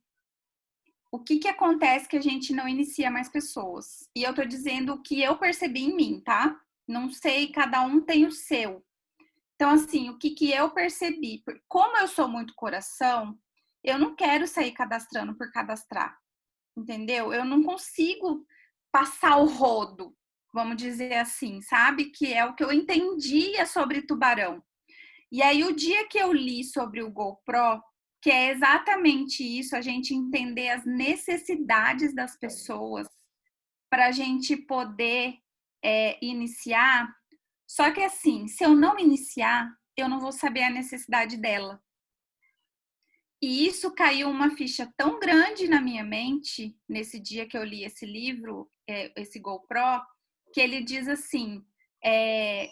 O que acontece que a gente não inicia mais pessoas? E eu tô dizendo o que eu percebi em mim, tá? Não sei, cada um tem o seu. Então, assim, o que eu percebi? Como eu sou muito coração, eu não quero sair cadastrando por cadastrar, entendeu? Eu não consigo passar o rodo, vamos dizer assim, sabe? Que é o que eu entendia sobre tubarão. E aí, o dia que eu li sobre o GoPro, que é exatamente isso, a gente entender as necessidades das pessoas para a gente poder iniciar. Só que assim, se eu não iniciar, eu não vou saber a necessidade dela. E isso caiu uma ficha tão grande na minha mente, nesse dia que eu li esse livro, esse GoPro, que ele diz assim,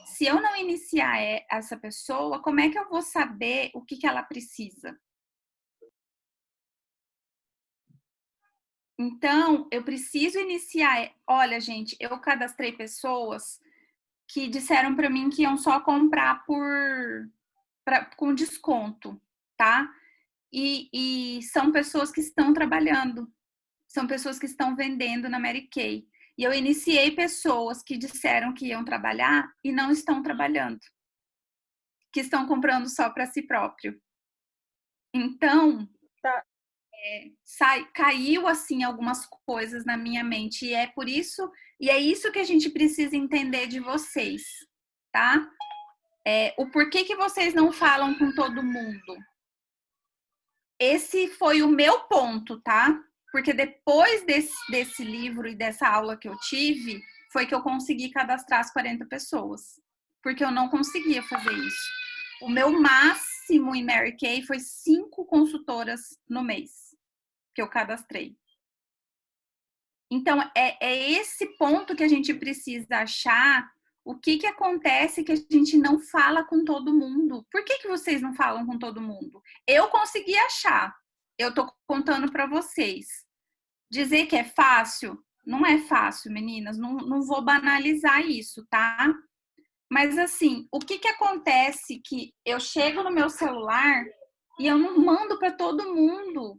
se eu não iniciar essa pessoa, como é que eu vou saber o que ela precisa? Então, eu preciso iniciar. Olha, gente, eu cadastrei pessoas que disseram para mim que iam só comprar com desconto, tá? E são pessoas que estão trabalhando, são pessoas que estão vendendo na Mary Kay. E eu iniciei pessoas que disseram que iam trabalhar e não estão trabalhando, que estão comprando só para si próprio. Então, Tá. Caiu assim algumas coisas na minha mente e é isso que a gente precisa entender de vocês, tá? O porquê que vocês não falam com todo mundo. Esse foi o meu ponto, tá? Porque depois desse livro e dessa aula que eu tive, foi que eu consegui cadastrar as 40 pessoas. Porque eu não conseguia fazer isso. O meu máximo em Mary Kay foi 5 consultoras no mês que eu cadastrei. Então, é esse ponto que a gente precisa achar. O que acontece que a gente não fala com todo mundo? Por que vocês não falam com todo mundo? Eu consegui achar. Eu tô contando para vocês. Dizer que é fácil, não é fácil, meninas. Não vou banalizar isso, tá? Mas assim, o que acontece que eu chego no meu celular e eu não mando para todo mundo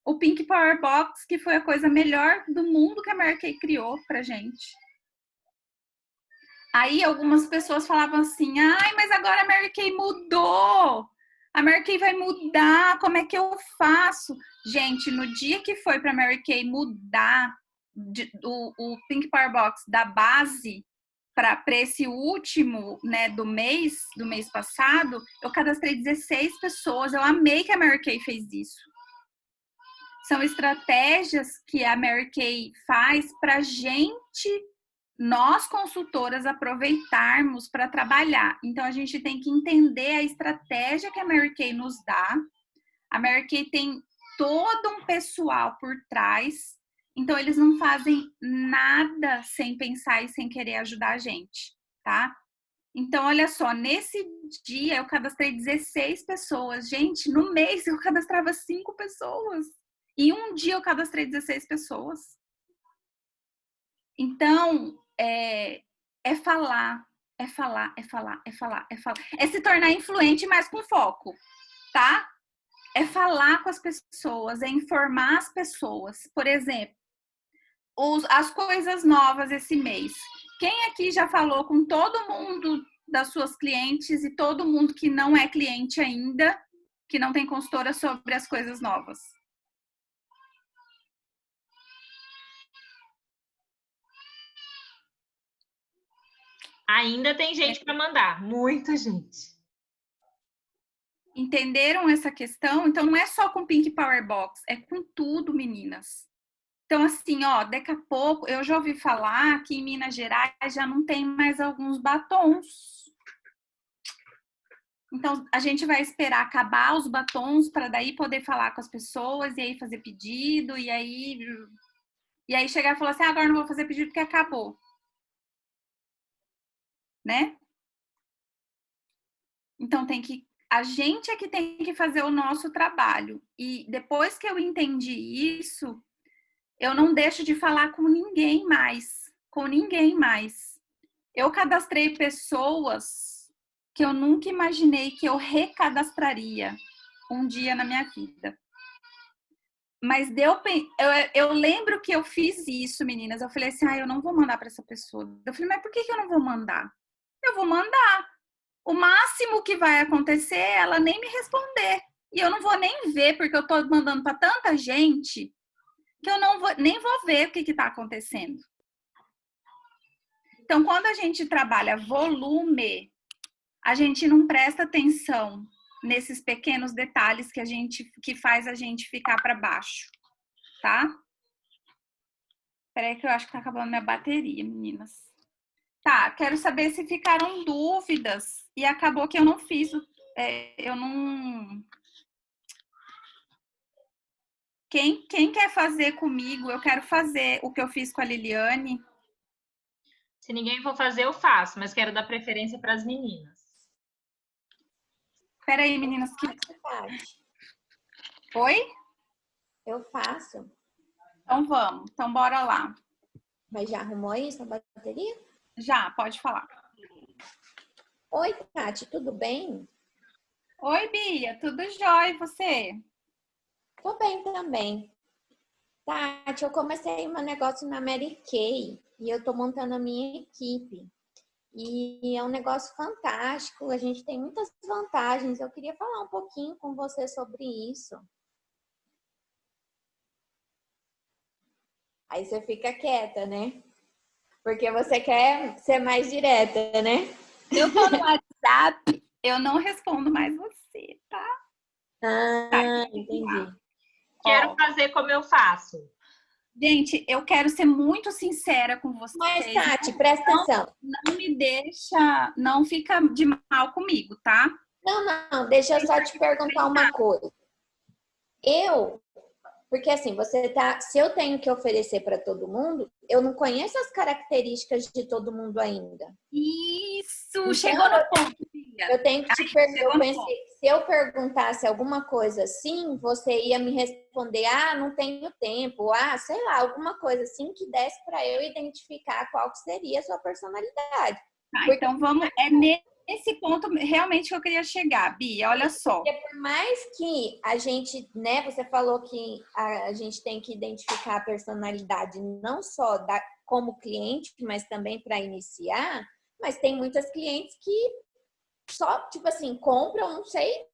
o Pink Power Box, que foi a coisa melhor do mundo que a Mary Kay criou pra gente. Aí algumas pessoas falavam assim, ai, mas agora a Mary Kay mudou. A Mary Kay vai mudar, como é que eu faço? Gente, no dia que foi pra Mary Kay mudar o Pink Power Box da base para esse último, né, do mês passado, eu cadastrei 16 pessoas. Eu amei que a Mary Kay fez isso. São estratégias que a Mary Kay faz para nós consultoras, aproveitarmos para trabalhar. Então, a gente tem que entender a estratégia que a Mary Kay nos dá. A Mary Kay tem todo um pessoal por trás. Então, eles não fazem nada sem pensar e sem querer ajudar a gente, tá? Então, olha só, nesse dia eu cadastrei 16 pessoas. Gente, no mês eu cadastrava 5 pessoas. E um dia eu cadastrei 16 pessoas. Então, é falar, é falar, é falar, é falar, é falar. É se tornar influente, mas com foco, tá? É falar com as pessoas, é informar as pessoas. Por exemplo, as coisas novas esse mês. Quem aqui já falou com todo mundo das suas clientes e todo mundo que não é cliente ainda, que não tem consultora, sobre as coisas novas? Ainda tem gente para mandar, muita gente. Entenderam essa questão? Então, não é só com Pink Power Box, é com tudo, meninas. Então, assim, ó, daqui a pouco, eu já ouvi falar que em Minas Gerais já não tem mais alguns batons. Então, a gente vai esperar acabar os batons para daí poder falar com as pessoas e aí fazer pedido, e aí chegar e falar assim, agora não vou fazer pedido porque acabou. Né? Então, a gente é que tem que fazer o nosso trabalho. E depois que eu entendi isso, eu não deixo de falar com ninguém mais. Com ninguém mais. Eu cadastrei pessoas que eu nunca imaginei que eu recadastraria um dia na minha vida. Mas eu lembro que eu fiz isso, meninas. Eu falei assim, eu não vou mandar para essa pessoa. Eu falei, mas por que eu não vou mandar? Eu vou mandar. O máximo que vai acontecer é ela nem me responder. E eu não vou nem ver, porque eu tô mandando para tanta gente que eu nem vou ver o que está acontecendo. Então, quando a gente trabalha volume, a gente não presta atenção nesses pequenos detalhes que faz a gente ficar para baixo, tá? Peraí que eu acho que tá acabando minha bateria, meninas. Tá, quero saber se ficaram dúvidas. E acabou que eu não fiz, eu não... Quem quer fazer comigo, eu quero fazer o que eu fiz com a Liliane. Se ninguém for fazer, eu faço, mas quero dar preferência para as meninas. Peraí, meninas. Tati. Oi? Eu faço. Então vamos. Então bora lá. Mas já arrumou isso na bateria? Já, pode falar. Oi, Tati, tudo bem? Oi, Bia, tudo jóia e você? Tô bem também. Tati, eu comecei um negócio na Mary Kay e eu tô montando a minha equipe. E é um negócio fantástico, a gente tem muitas vantagens. Eu queria falar um pouquinho com você sobre isso. Aí você fica quieta, né? Porque você quer ser mais direta, né? Eu tô no WhatsApp, eu não respondo mais você, tá? Ah, entendi. Quero fazer como eu faço. Gente, eu quero ser muito sincera com vocês. Mas, Tati, presta atenção. Não me deixa, não fica de mal comigo, tá? Não, deixa eu só te perguntar uma coisa. Porque assim, se eu tenho que oferecer para todo mundo, eu não conheço as características de todo mundo ainda. Isso, então, chegou no ponto, Bia. Eu tenho que te perguntar. Eu pensei que se eu perguntasse alguma coisa assim, você ia me responder: ah, não tenho tempo, sei lá, alguma coisa assim que desse para eu identificar qual que seria a sua personalidade. Então vamos, nesse ponto realmente que eu queria chegar, Bia, olha só. Porque por mais que a gente, né, você falou que a gente tem que identificar a personalidade não só como cliente, mas também para iniciar, mas tem muitas clientes que só, tipo assim, compram, não sei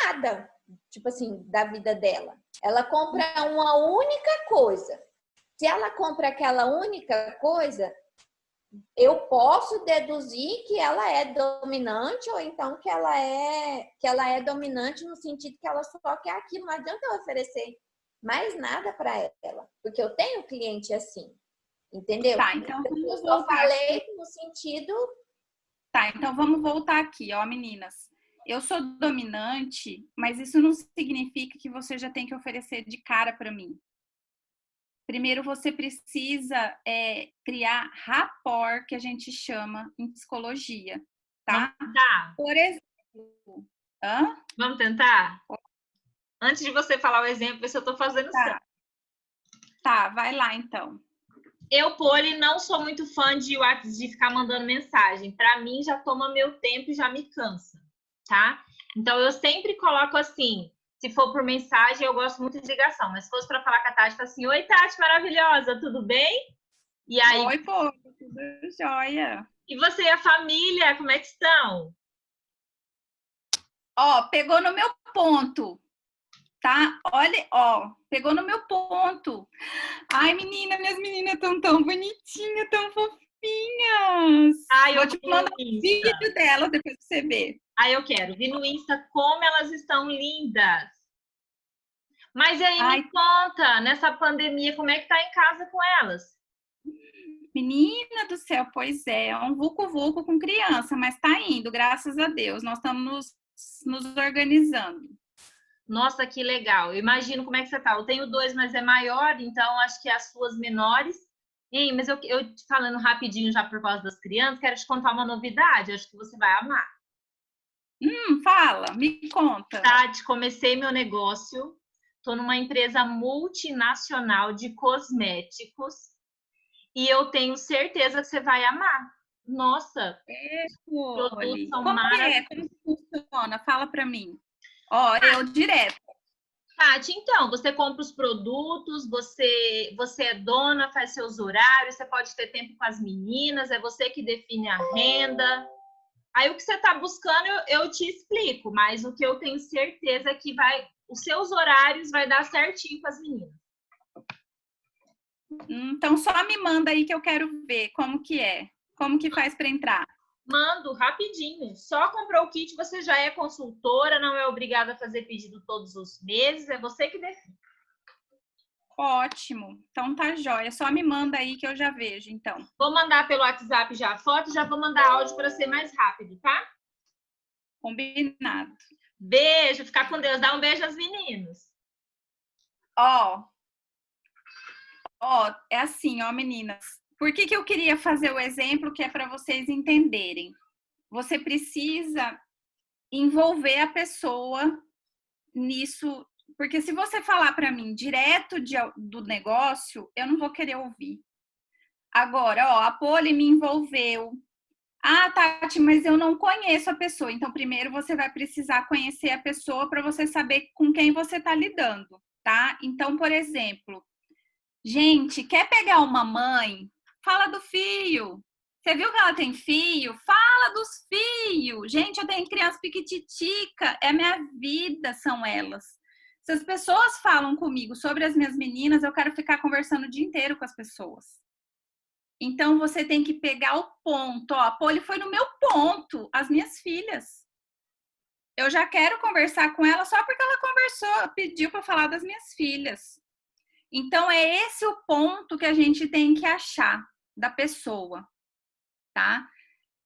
nada, tipo assim, da vida dela. Ela compra uma única coisa. Se ela compra aquela única coisa, eu posso deduzir que ela é dominante ou então que ela é dominante no sentido que ela só quer aquilo. Não adianta eu oferecer mais nada para ela, porque eu tenho cliente assim, entendeu? Tá, então eu só falei no sentido. Tá, então vamos voltar aqui, ó, meninas. Eu sou dominante, mas isso não significa que você já tem que oferecer de cara para mim. Primeiro você precisa criar rapport, que a gente chama em psicologia, tá? Vamos tentar? Por exemplo. Vamos tentar? Antes de você falar o exemplo, ver se eu tô fazendo certo. Tá, vai lá então. Eu, Poli, não sou muito fã de WhatsApp, de ficar mandando mensagem. Para mim, já toma meu tempo e já me cansa, tá? Então, eu sempre coloco assim, se for por mensagem, eu gosto muito de ligação. Mas se fosse para falar com a Tati, fala assim, oi, Tati, maravilhosa, tudo bem? E aí... Oi, pô, tudo jóia. E você e a família, como é que estão? Ó, pegou no meu ponto, tá? Olha, ó, pegou no meu ponto. Ai, menina, minhas meninas estão tão bonitinhas, tão fofinhas. Vou te mandar um vídeo delas depois pra você ver. Eu quero. Vi no Insta como elas estão lindas. Mas aí, me conta, nessa pandemia, como é que tá em casa com elas? Menina do céu, pois é um vucu-vucu com criança, mas tá indo, graças a Deus. Nós estamos nos organizando. Nossa, que legal. Eu imagino como é que você tá. Eu tenho 2, mas é maior, então acho que as suas menores. Ei, mas eu falando rapidinho já por causa das crianças, quero te contar uma novidade, acho que você vai amar. Fala, me conta. Tati, comecei meu negócio, tô numa empresa multinacional de cosméticos e eu tenho certeza que você vai amar. Nossa, produtos são maravilhosos. Como funciona? Fala para mim. Ó, eu direto. Tati, então, você compra os produtos, você é dona, faz seus horários, você pode ter tempo com as meninas, é você que define a renda. Aí o que você está buscando, eu te explico, mas o que eu tenho certeza é que os seus horários vai dar certinho com as meninas. Então só me manda aí que eu quero ver como que é. Como que faz para entrar? Mando rapidinho. Só comprou o kit, você já é consultora, não é obrigada a fazer pedido todos os meses, é você que define. Ótimo. Então tá jóia. Só me manda aí que eu já vejo, então. Vou mandar pelo WhatsApp já a foto, já vou mandar áudio para ser mais rápido, tá? Combinado. Beijo, fica com Deus. Dá um beijo aos meninos. Ó, é assim, ó, meninas. Por que eu queria fazer o exemplo que é para vocês entenderem? Você precisa envolver a pessoa nisso, porque se você falar para mim direto do negócio, eu não vou querer ouvir. Agora, ó, a Poli me envolveu. Ah, Tati, mas eu não conheço a pessoa. Então, primeiro você vai precisar conhecer a pessoa para você saber com quem você está lidando, tá? Então, por exemplo, gente, quer pegar uma mãe? Fala do filho. Você viu que ela tem filho? Fala dos filhos. Gente, eu tenho criança piquititica. É minha vida, são elas. Se as pessoas falam comigo sobre as minhas meninas, eu quero ficar conversando o dia inteiro com as pessoas. Então, você tem que pegar o ponto. Ó, a Poli foi no meu ponto, as minhas filhas. Eu já quero conversar com ela só porque ela conversou, pediu para falar das minhas filhas. Então, é esse o ponto que a gente tem que achar da pessoa, tá?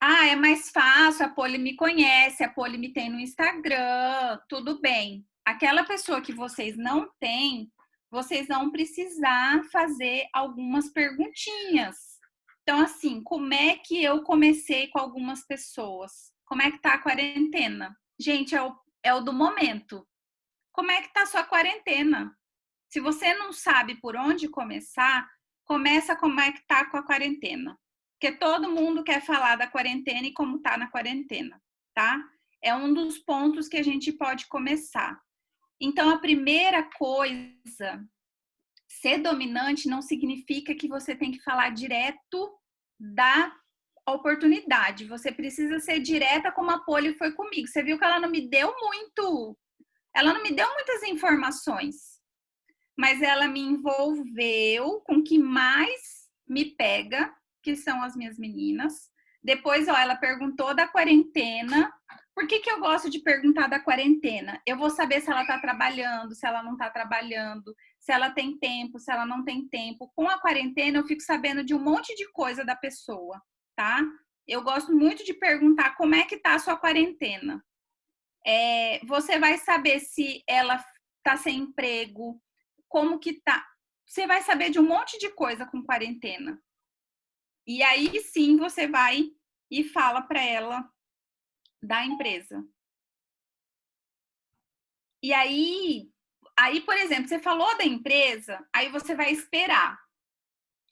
Ah, é mais fácil, a Poli me conhece, a Poli me tem no Instagram, tudo bem. Aquela pessoa que vocês não têm, vocês vão precisar fazer algumas perguntinhas. Então, assim, como é que eu comecei com algumas pessoas? Como é que tá a quarentena? Gente, é o do momento. Como é que tá a sua quarentena? Se você não sabe por onde começar, começa como é que tá com a quarentena. Porque todo mundo quer falar da quarentena e como tá na quarentena, tá? É um dos pontos que a gente pode começar. Então, a primeira coisa, ser dominante não significa que você tem que falar direto da oportunidade. Você precisa ser direta como a Poli foi comigo. Você viu que ela não me deu muitas informações, mas ela me envolveu com o que mais me pega, que são as minhas meninas. Depois, ó, ela perguntou da quarentena. Por que eu gosto de perguntar da quarentena? Eu vou saber se ela tá trabalhando, se ela não tá trabalhando, se ela tem tempo, se ela não tem tempo. Com a quarentena, eu fico sabendo de um monte de coisa da pessoa, tá? Eu gosto muito de perguntar como é que tá a sua quarentena. Você vai saber se ela tá sem emprego, como que tá. Você vai saber de um monte de coisa com quarentena. E aí sim você vai e fala para ela da empresa. E aí, por exemplo, você falou da empresa, aí você vai esperar.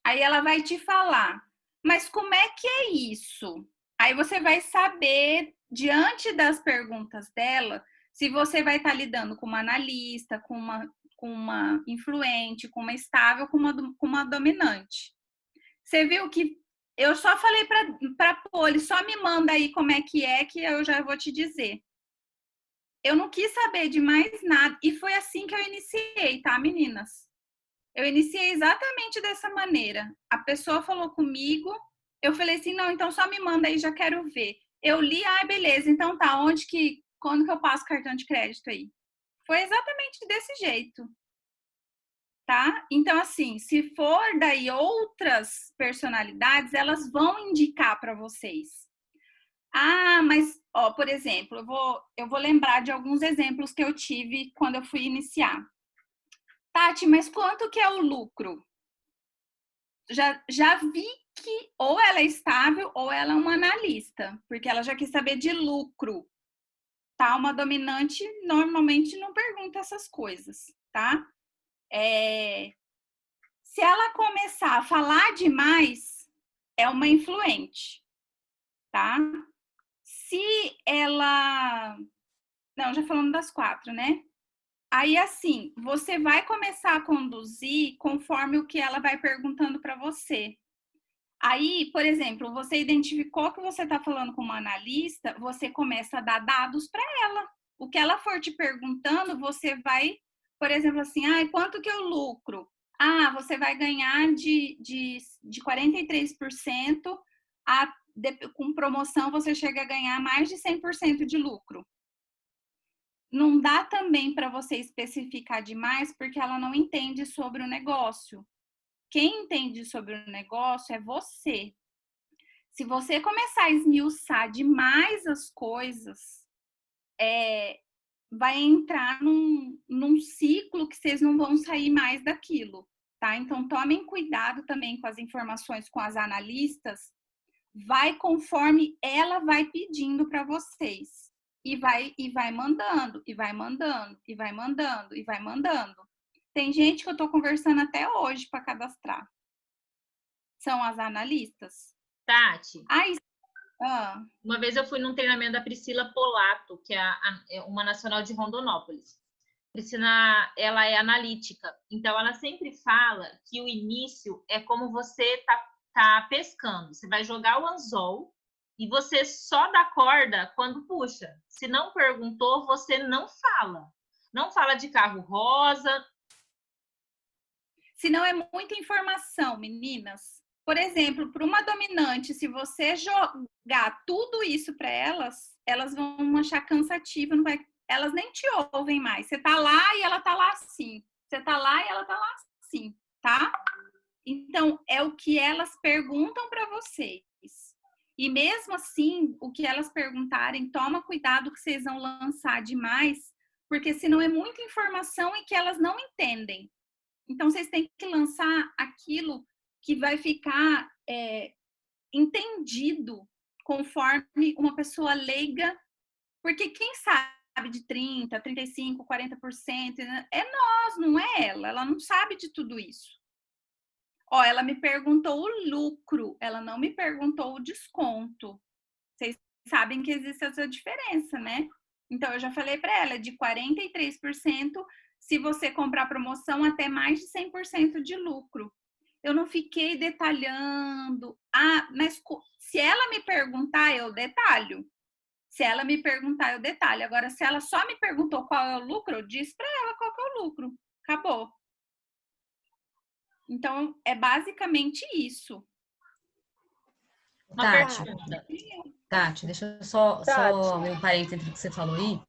Aí ela vai te falar, mas como é que é isso? Aí você vai saber, diante das perguntas dela, se você vai estar lidando com uma analista, com uma influente, com uma estável, com uma dominante. Você viu que eu só falei para Poli, só me manda aí como é que eu já vou te dizer. Eu não quis saber de mais nada. E foi assim que eu iniciei, tá, meninas? Eu iniciei exatamente dessa maneira. A pessoa falou comigo, eu falei assim, não, então só me manda aí, já quero ver. Eu li, beleza, então tá, quando que eu passo cartão de crédito aí? Foi exatamente desse jeito, tá? Então, assim, se for daí outras personalidades, elas vão indicar para vocês. Ah, mas, ó, por exemplo, eu vou lembrar de alguns exemplos que eu tive quando eu fui iniciar. Tati, mas quanto que é o lucro? Já vi que ou ela é estável ou ela é uma analista, porque ela já quis saber de lucro, tá? Uma dominante normalmente não pergunta essas coisas, tá? Se ela começar a falar demais, é uma influente, tá? Se ela... Não, já falando das 4, né? Aí, assim, você vai começar a conduzir conforme o que ela vai perguntando para você. Aí, por exemplo, você identificou que você está falando com uma analista, você começa a dar dados para ela. O que ela for te perguntando, você vai, por exemplo, assim, quanto que eu lucro? Você vai ganhar de 43%, com promoção você chega a ganhar mais de 100% de lucro. Não dá também para você especificar demais, porque ela não entende sobre o negócio. Quem entende sobre o negócio é você. Se você começar a esmiuçar demais as coisas, vai entrar num ciclo que vocês não vão sair mais daquilo. tá? Então, tomem cuidado também com as informações com as analistas, vai conforme ela vai pedindo para vocês. E vai mandando, e vai mandando, e vai mandando, e vai mandando. Tem gente que eu estou conversando até hoje para cadastrar. São as analistas. Tati, Ah, uma vez eu fui num treinamento da Priscila Polato, que é uma nacional de Rondonópolis. Priscila, ela é analítica, então ela sempre fala que o início é como você tá pescando. Você vai jogar o anzol e você só dá corda quando puxa. Se não perguntou, você não fala. Não fala de carro rosa. se não é muita informação, meninas. Por exemplo, para uma dominante, se você jogar tudo isso para elas, elas vão achar cansativo, não vai, elas nem te ouvem mais. Você tá lá e ela tá lá assim. Você tá lá e ela tá lá assim, tá? Então, é o que elas perguntam para vocês. E mesmo assim, o que elas perguntarem, toma cuidado que vocês vão lançar demais, porque senão é muita informação e que elas não entendem. Então, vocês têm que lançar aquilo que vai ficar entendido conforme uma pessoa leiga, porque quem sabe de 30%, 35%, 40% é nós, não é ela. Ela não sabe de tudo isso. Ó, ela me perguntou o lucro, ela não me perguntou o desconto. Vocês sabem que existe essa diferença, né? Então, eu já falei para ela, de 43% se você comprar promoção até mais de 100% de lucro. Eu não fiquei detalhando. Ah, mas se ela me perguntar, eu detalho. Se ela me perguntar, eu detalho. Agora, se ela só me perguntou qual é o lucro, eu disse para ela qual que é o lucro. Acabou. Então, é basicamente isso. Uma pergunta. Tati, deixa eu só um parênteses entre o que você falou aí.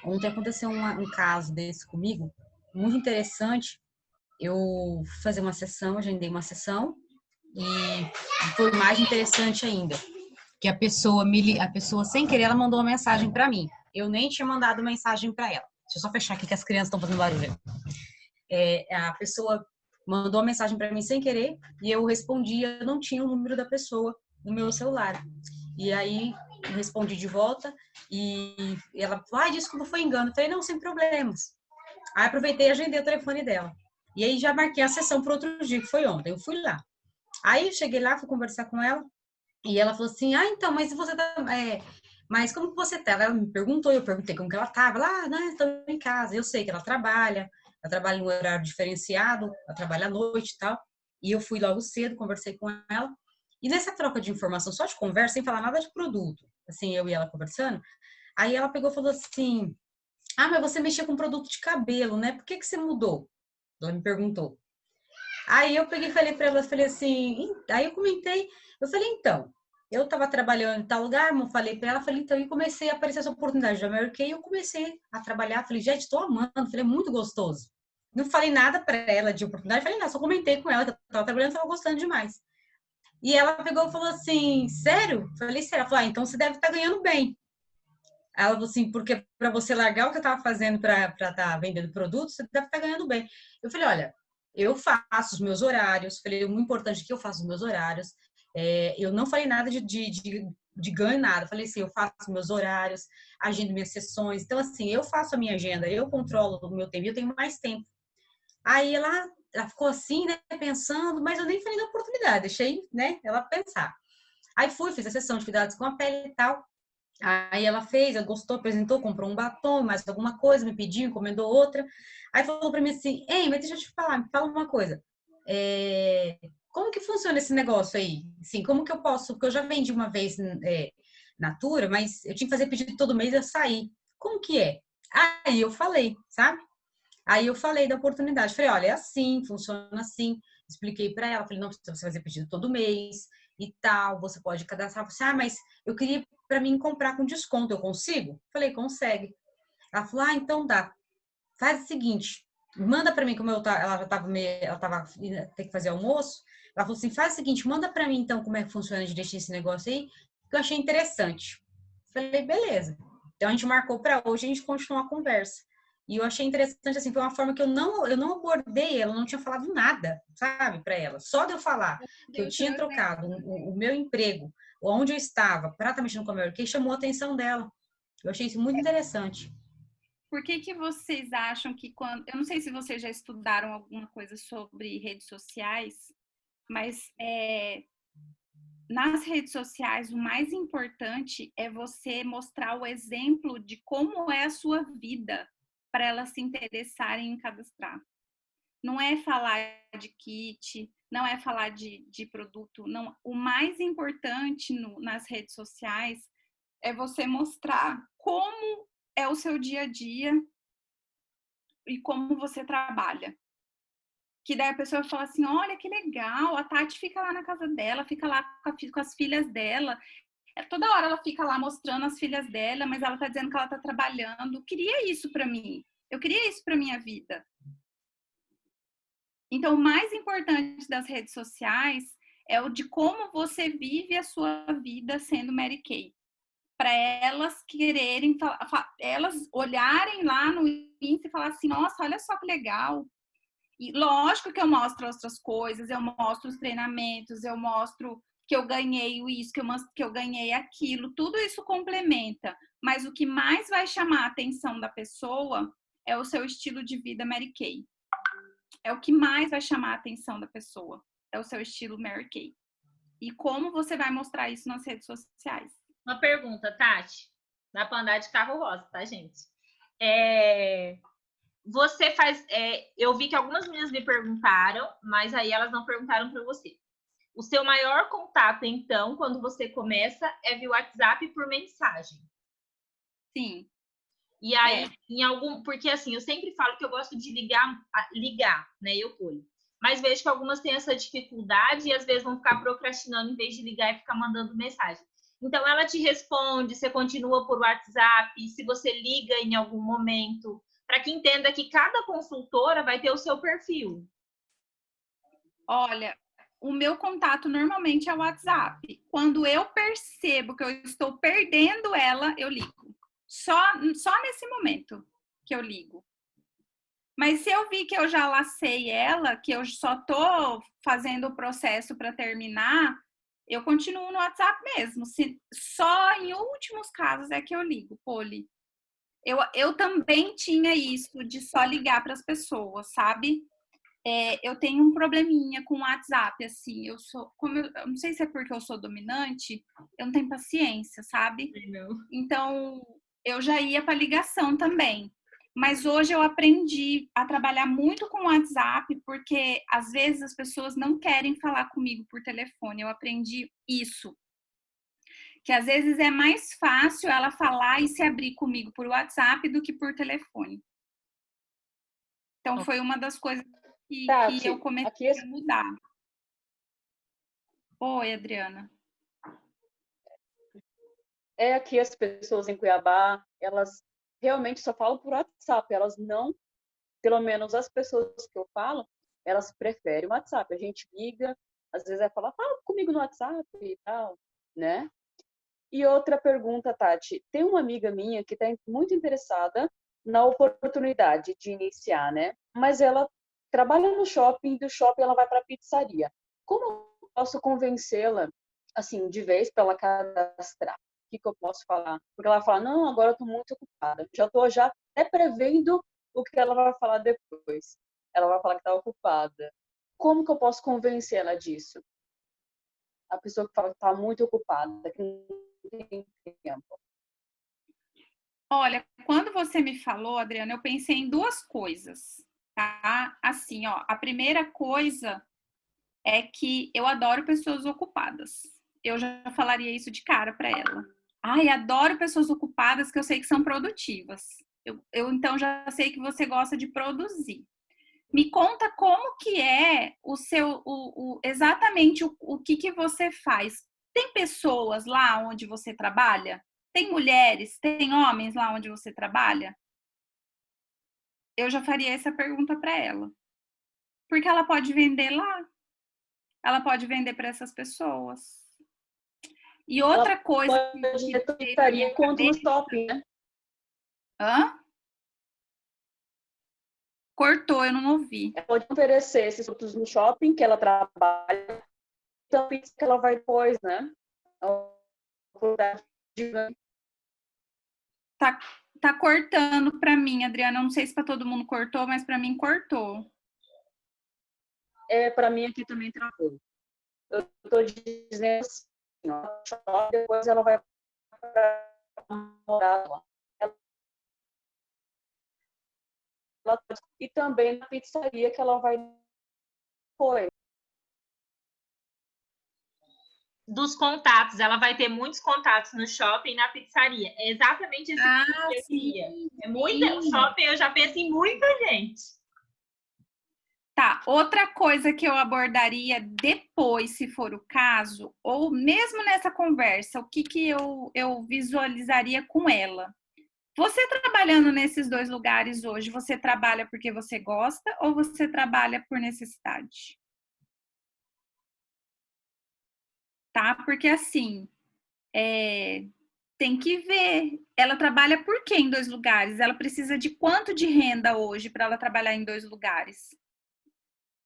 Ontem aconteceu um caso desse comigo, muito interessante. Eu fui fazer uma sessão, agendei uma sessão, e foi mais interessante ainda, que a pessoa sem querer, ela mandou uma mensagem para mim. Eu nem tinha mandado mensagem para ela. Deixa eu só fechar aqui que as crianças estão fazendo barulho. A pessoa mandou uma mensagem para mim sem querer e eu respondi, eu não tinha o número da pessoa no meu celular. E aí eu respondi de volta e ela falou, desculpa, foi engano. Eu falei, não, sem problemas. Aí aproveitei e agendei o telefone dela. E aí já marquei a sessão para outro dia, que foi ontem. Eu fui lá. Aí eu cheguei lá, fui conversar com ela e ela falou assim, então, mas você tá... mas como que você tá? Ela me perguntou, eu perguntei como que ela tava. Lá, né, estou em casa. Eu sei que ela trabalha em um horário diferenciado, ela trabalha à noite e tal. E eu fui logo cedo, conversei com ela. E nessa troca de informação, só de conversa, sem falar nada de produto, assim, eu e ela conversando, aí ela pegou e falou assim, mas você mexia com produto de cabelo, né? Por que você mudou? Ela me perguntou. Aí eu peguei e falei para ela, falei assim, aí eu comentei, eu falei, então, eu estava trabalhando em tal lugar, eu falei para ela, falei, então, e comecei a aparecer essa oportunidade da Mary Kay, eu comecei a trabalhar, falei, gente, estou amando, falei, muito gostoso. Não falei nada para ela de oportunidade, falei, não, só comentei com ela, que eu estava trabalhando, estava gostando demais. E ela pegou e falou assim, sério? Falei, sério. Ela falou, então você deve estar ganhando bem. Ela falou assim, porque para você largar o que eu estava fazendo para estar vendendo produtos, você deve estar ganhando bem. Eu falei, olha, eu faço os meus horários. Falei, o muito importante é que eu faço os meus horários. Eu não falei nada de ganho, nada. Falei assim, eu faço meus horários, agendo minhas sessões. Então, assim, eu faço a minha agenda, eu controlo o meu tempo, eu tenho mais tempo. Aí ela ficou assim, né, pensando, mas eu nem falei da oportunidade, deixei, né, ela pensar. Aí fiz a sessão de cuidados com a pele e tal. Aí ela fez, ela gostou, apresentou, comprou um batom, mais alguma coisa, me pediu, encomendou outra. Aí falou pra mim assim, mas deixa eu te falar, me fala uma coisa. Como que funciona esse negócio aí? Assim, como que eu posso, porque eu já vendi uma vez Natura, mas eu tinha que fazer pedido todo mês e eu saí. Como que é? Aí eu falei, sabe? Aí eu falei da oportunidade, falei, olha, é assim, funciona assim. Expliquei para ela, falei, não precisa você fazer pedido todo mês e tal, você pode cadastrar. Falei, mas eu queria para mim comprar com desconto, eu consigo? Falei, consegue. Ela falou, então dá. Faz o seguinte, manda para mim, como ela já tava tem que fazer almoço. Ela falou assim, faz o seguinte, manda para mim então como é que funciona direitinho esse negócio aí, que eu achei interessante. Falei, beleza. Então a gente marcou para hoje, a gente continuou a conversa. E eu achei interessante, assim, foi uma forma que eu não abordei ela, eu não tinha falado nada, sabe, para ela. Só de eu falar que eu tinha trocado o meu emprego, onde eu estava, para estar mexendo com a Mary Kay, chamou a atenção dela. Eu achei isso muito interessante. Por que vocês acham que quando... Eu não sei se vocês já estudaram alguma coisa sobre redes sociais, mas nas redes sociais o mais importante é você mostrar o exemplo de como é a sua vida para elas se interessarem em cadastrar. Não é falar de kit, não é falar de produto, não. O mais importante nas redes sociais é você mostrar como é o seu dia a dia e como você trabalha. Que daí a pessoa fala assim, olha que legal, a Tati fica lá na casa dela, fica lá com as filhas dela. Toda hora ela fica lá mostrando as filhas dela, mas ela tá dizendo que ela tá trabalhando. Eu queria isso para mim. Eu queria isso para minha vida. Então, o mais importante das redes sociais é o de como você vive a sua vida sendo Mary Kay. Para elas quererem, elas olharem lá no Insta e falar assim, nossa, olha só que legal. E lógico que eu mostro outras coisas, eu mostro os treinamentos, eu mostro que eu ganhei isso, que eu ganhei aquilo, tudo isso complementa. Mas o que mais vai chamar a atenção da pessoa é o seu estilo de vida Mary Kay. É o que mais vai chamar a atenção da pessoa. É o seu estilo Mary Kay. E como você vai mostrar isso nas redes sociais? Uma pergunta, Tati. Dá para andar de carro rosa, tá, gente? Você faz... eu vi que algumas meninas me perguntaram, mas aí elas não perguntaram para você. O seu maior contato, então, quando você começa, é via WhatsApp por mensagem? Sim. E aí, porque assim, eu sempre falo que eu gosto de ligar, né, eu colho. Mas vejo que algumas têm essa dificuldade e às vezes vão ficar procrastinando em vez de ligar e ficar mandando mensagem. Então, ela te responde, você continua por WhatsApp, se você liga em algum momento, para que entenda que cada consultora vai ter o seu perfil. Olha, o meu contato normalmente é o WhatsApp. Quando eu percebo que eu estou perdendo ela, eu ligo. Só nesse momento que eu ligo. Mas se eu vi que eu já lacei ela, que eu só tô fazendo o processo para terminar, eu continuo no WhatsApp mesmo. Só em últimos casos é que eu ligo, Poli. Eu também tinha isso de só ligar para as pessoas, sabe? Eu tenho um probleminha com o WhatsApp, assim, eu não sei se é porque eu sou dominante, eu não tenho paciência, sabe? Não. Então, eu já ia para ligação também. Mas hoje eu aprendi a trabalhar muito com o WhatsApp, porque às vezes as pessoas não querem falar comigo por telefone. Eu aprendi isso. Que às vezes é mais fácil ela falar e se abrir comigo por WhatsApp do que por telefone. Então, foi uma das coisas que eu comecei a mudar. Oi, Adriana. Aqui as pessoas em Cuiabá, elas realmente só falam por WhatsApp. Elas não, pelo menos as pessoas que eu falo, elas preferem o WhatsApp. A gente liga, às vezes vai falar, fala comigo no WhatsApp e tal, né? E outra pergunta, Tati. Tem uma amiga minha que está muito interessada na oportunidade de iniciar, né? Mas ela trabalha no shopping, do shopping ela vai para a pizzaria. Como eu posso convencê-la, assim, de vez para ela cadastrar? O que eu posso falar? Porque ela fala, não, agora eu estou muito ocupada. Já estou até prevendo o que ela vai falar depois. Ela vai falar que está ocupada. Como que eu posso convencê-la disso? A pessoa que fala que está muito ocupada, que não tem tempo. Olha, quando você me falou, Adriana, eu pensei em duas coisas, tá? Assim, ó, a primeira coisa é que eu adoro pessoas ocupadas. Eu já falaria isso de cara para ela. Ai, adoro pessoas ocupadas que eu sei que são produtivas. Eu então já sei que você gosta de produzir. Me conta como que é o seu, exatamente o que você faz. Tem pessoas lá onde você trabalha? Tem mulheres, tem homens lá onde você trabalha? Eu já faria essa pergunta para ela. Porque ela pode vender lá. Ela pode vender para essas pessoas. E outra coisa que estaria contra o shopping, né? Hã? Cortou, eu não ouvi. Ela pode oferecer esses produtos no shopping que ela trabalha, também que ela vai depois, né? Tá cortando para mim, Adriana. Eu não sei se para todo mundo cortou, mas para mim cortou. Para mim aqui também travou. Eu tô dizendo assim, ó, depois ela vai morar lá. E também na pizzaria que ela vai depois. Dos contatos, ela vai ter muitos contatos no shopping e na pizzaria. É exatamente esse que eu queria. É muita, o shopping eu já penso em muita gente. Tá, outra coisa que eu abordaria depois, se for o caso, ou mesmo nessa conversa, o que eu visualizaria com ela? Você trabalhando nesses dois lugares hoje, você trabalha porque você gosta ou você trabalha por necessidade? Tá? Porque assim, tem que ver. Ela trabalha por quê em dois lugares? Ela precisa de quanto de renda hoje para ela trabalhar em dois lugares?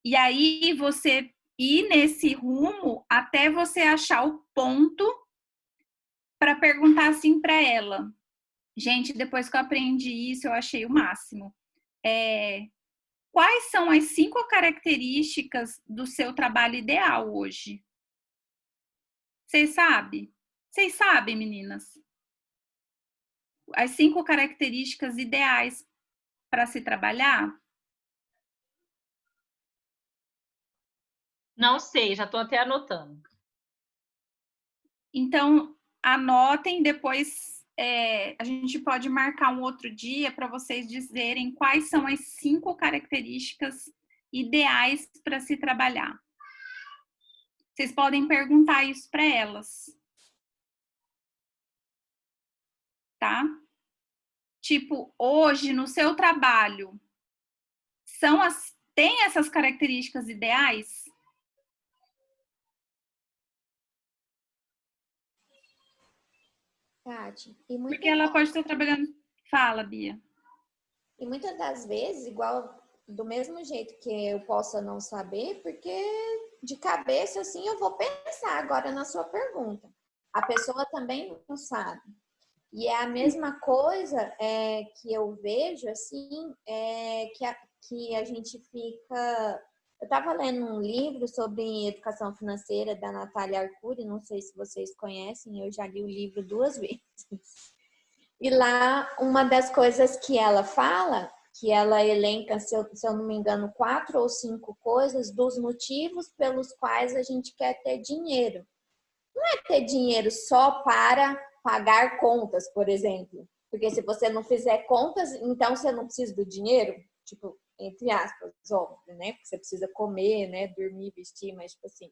E aí você ir nesse rumo até você achar o ponto para perguntar assim para ela. Gente, depois que eu aprendi isso, eu achei o máximo. Quais são as 5 características do seu trabalho ideal hoje? Vocês sabem? Vocês sabem, meninas? As 5 características ideais para se trabalhar? Não sei, já estou até anotando. Então, anotem, depois a gente pode marcar um outro dia para vocês dizerem quais são as 5 características ideais para se trabalhar. Vocês podem perguntar isso para elas. Tá? Tipo, hoje no seu trabalho, tem essas características ideais? Tati, Porque ela pode estar trabalhando... Fala, Bia. E muitas das vezes, igual do mesmo jeito que eu possa não saber, porque de cabeça, assim, eu vou pensar agora na sua pergunta. A pessoa também não sabe. E é a mesma coisa que eu vejo, assim, que a gente fica... Eu estava lendo um livro sobre educação financeira da Natália Arcuri, não sei se vocês conhecem, eu já li o livro 2 vezes. E lá, uma das coisas que ela fala, que ela elenca, se eu não me engano, 4 ou 5 coisas dos motivos pelos quais a gente quer ter dinheiro. Não é ter dinheiro só para pagar contas, por exemplo. Porque se você não fizer contas, então você não precisa do dinheiro. Tipo, entre aspas, óbvio, né? Porque você precisa comer, né? Dormir, vestir, mas tipo assim.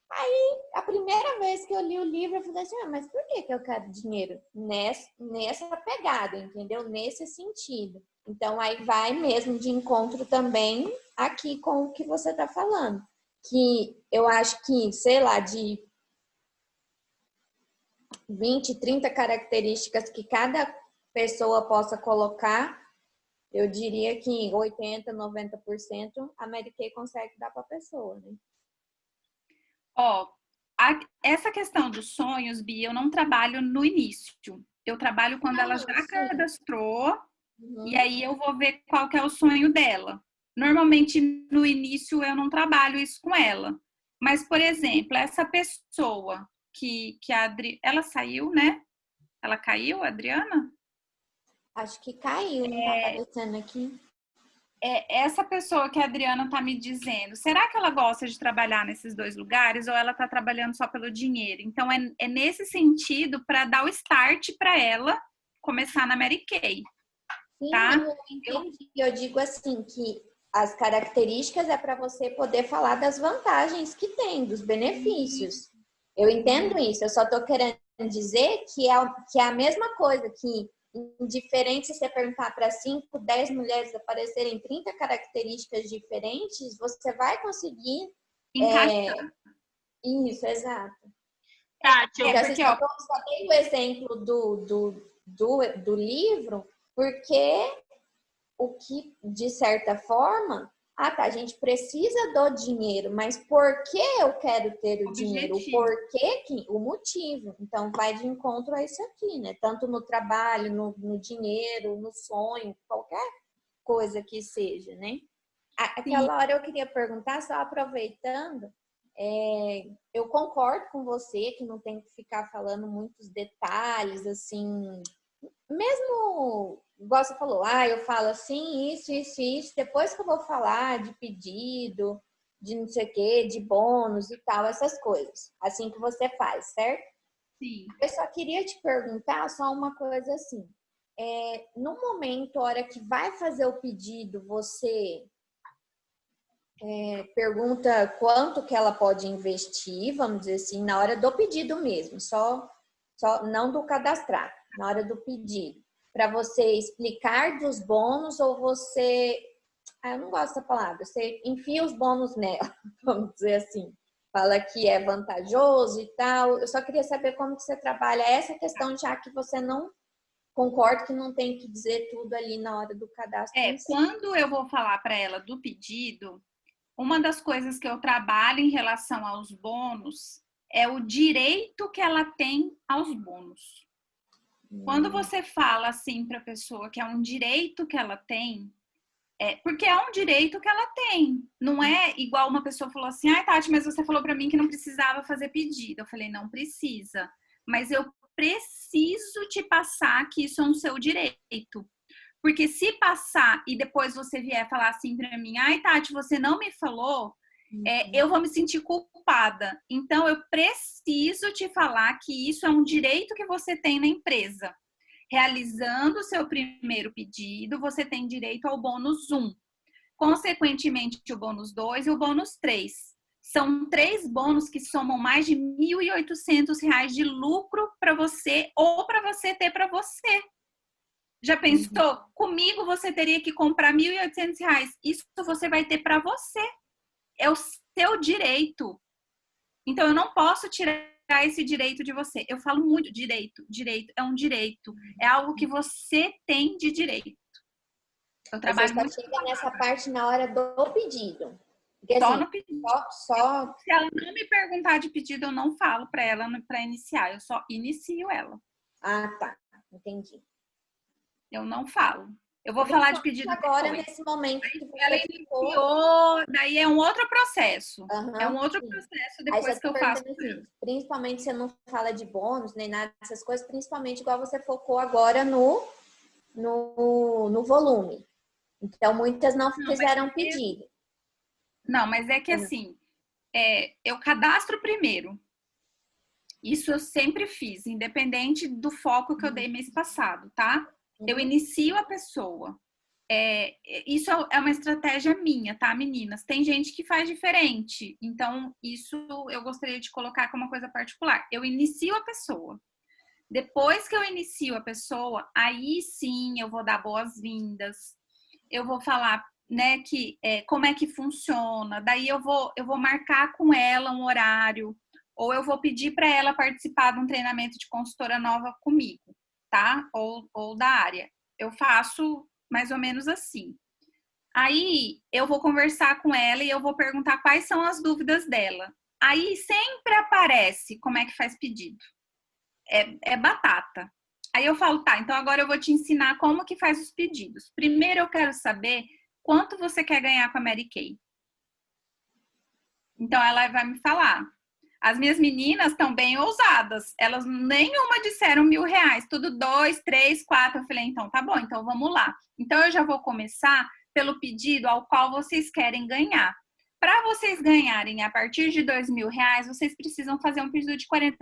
Aí, a primeira vez que eu li o livro, eu falei assim, mas por que eu quero dinheiro? Nessa pegada, entendeu? Nesse sentido. Então, aí vai mesmo de encontro também aqui com o que você está falando. Que eu acho que, sei lá, de 20, 30 características que cada pessoa possa colocar, eu diria que 80%, 90% a Mary Kay consegue dar para a pessoa, né? Essa questão dos sonhos, Bia, eu não trabalho no início. Eu trabalho quando ela já cadastrou, e aí eu vou ver qual que é o sonho dela. Normalmente, no início, eu não trabalho isso com ela. Mas, por exemplo, essa pessoa que a Adri... Ela saiu, né? Ela caiu, Adriana? Acho que caiu, não tá aparecendo aqui. Essa pessoa que a Adriana tá me dizendo, será que ela gosta de trabalhar nesses dois lugares ou ela tá trabalhando só pelo dinheiro? Então, é nesse sentido para dar o start para ela começar na Mary Kay. Sim, tá? Eu entendi. Eu digo assim, que as características é para você poder falar das vantagens que tem, dos benefícios. Eu entendo isso, eu só tô querendo dizer que é a mesma coisa, que indiferente se você perguntar para 5, 10 mulheres aparecerem 30 características diferentes, você vai conseguir encaixar. Isso, exato. Tati, Porque eu só dei o exemplo do livro, porque o que, de certa forma, a gente precisa do dinheiro, mas por que eu quero ter o dinheiro? O porquê, o motivo. Então, vai de encontro a isso aqui, né? Tanto no trabalho, no dinheiro, no sonho, qualquer coisa que seja, né? Aquela hora eu queria perguntar, só aproveitando, eu concordo com você que não tem que ficar falando muitos detalhes, assim, mesmo, igual você falou, eu falo assim, isso, depois que eu vou falar de pedido, de não sei o quê, de bônus e tal, essas coisas, assim que você faz, certo? Sim. Eu só queria te perguntar só uma coisa assim, no momento, a hora que vai fazer o pedido, você pergunta quanto que ela pode investir, vamos dizer assim, na hora do pedido mesmo, só não do cadastrar, na hora do pedido, para você explicar dos bônus ou você, eu não gosto dessa palavra, você enfia os bônus nela, vamos dizer assim, fala que é vantajoso e tal. Eu só queria saber como que você trabalha essa questão, já que você não concorda que não tem que dizer tudo ali na hora do cadastro. Quando eu vou falar para ela do pedido, uma das coisas que eu trabalho em relação aos bônus é o direito que ela tem aos bônus. Quando você fala assim para a pessoa que é um direito que ela tem, porque é um direito que ela tem. Não é igual uma pessoa falou assim, Tati, mas você falou para mim que não precisava fazer pedido. Eu falei, não precisa, mas eu preciso te passar que isso é um seu direito. Porque se passar e depois você vier falar assim para mim, Tati, você não me falou, eu vou me sentir culpada. Então, eu preciso te falar que isso é um direito que você tem na empresa. Realizando o seu primeiro pedido, você tem direito ao bônus 1. Consequentemente, o bônus 2 e o bônus 3. São 3 bônus que somam mais de R$ 1.800 de lucro para você ou para você ter para você. Já pensou? Comigo você teria que comprar R$ 1.800. Isso você vai ter para você. É o seu direito. Então, eu não posso tirar esse direito de você. Eu falo muito direito. Direito é um direito. É algo que você tem de direito. Eu trabalho muito. Você chega nessa parte na hora do pedido. Porque, só assim, no pedido. Só... Se ela não me perguntar de pedido, eu não falo para ela para iniciar. Eu só inicio ela. Tá. Entendi. Eu não falo. Eu vou falar de pedido agora, depois. nesse momento que ela iniciou, daí é um outro processo. É um outro processo depois que eu faço. Assim, principalmente você não fala de bônus, nem nada dessas coisas, principalmente igual você focou agora no volume. Então, muitas não fizeram pedido. Não, mas é que assim, eu cadastro primeiro. Isso eu sempre fiz, independente do foco que eu dei mês passado, tá? Eu inicio a pessoa. Isso é uma estratégia minha, tá, meninas? Tem gente que faz diferente. Então, isso eu gostaria de colocar como uma coisa particular. Eu inicio a pessoa. Depois que eu inicio a pessoa, aí sim eu vou dar boas-vindas. Eu vou falar, né, que como é que funciona. Daí eu vou marcar com ela um horário. Ou eu vou pedir para ela participar de um treinamento de consultora nova comigo, tá? Ou da área. Eu faço mais ou menos assim. Aí eu vou conversar com ela e eu vou perguntar quais são as dúvidas dela. Aí sempre aparece como é que faz pedido. É batata. Aí eu falo, tá, então agora eu vou te ensinar como que faz os pedidos. Primeiro eu quero saber quanto você quer ganhar com a Mary Kay. Então ela vai me falar. As minhas meninas estão bem ousadas. Elas nenhuma disseram R$ 1.000. Tudo 2, 3, 4. Eu falei, então tá bom, então vamos lá. Então eu já vou começar pelo pedido ao qual vocês querem ganhar. Para vocês ganharem a partir de R$ 2.000, vocês precisam fazer um pedido de 40%.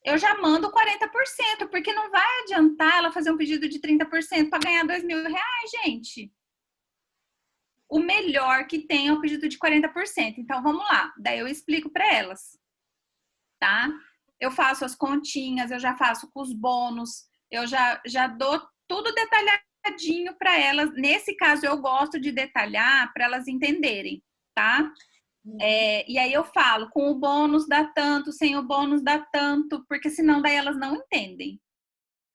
Eu já mando 40%, porque não vai adiantar ela fazer um pedido de 30% para ganhar R$ 2.000, gente. O melhor que tem é o pedido de 40%. Então, vamos lá. Daí eu explico para elas, tá? Eu faço as continhas, eu já faço com os bônus, eu já dou tudo detalhadinho para elas. Nesse caso, eu gosto de detalhar para elas entenderem, tá? E aí eu falo, com o bônus dá tanto, sem o bônus dá tanto, porque senão daí elas não entendem.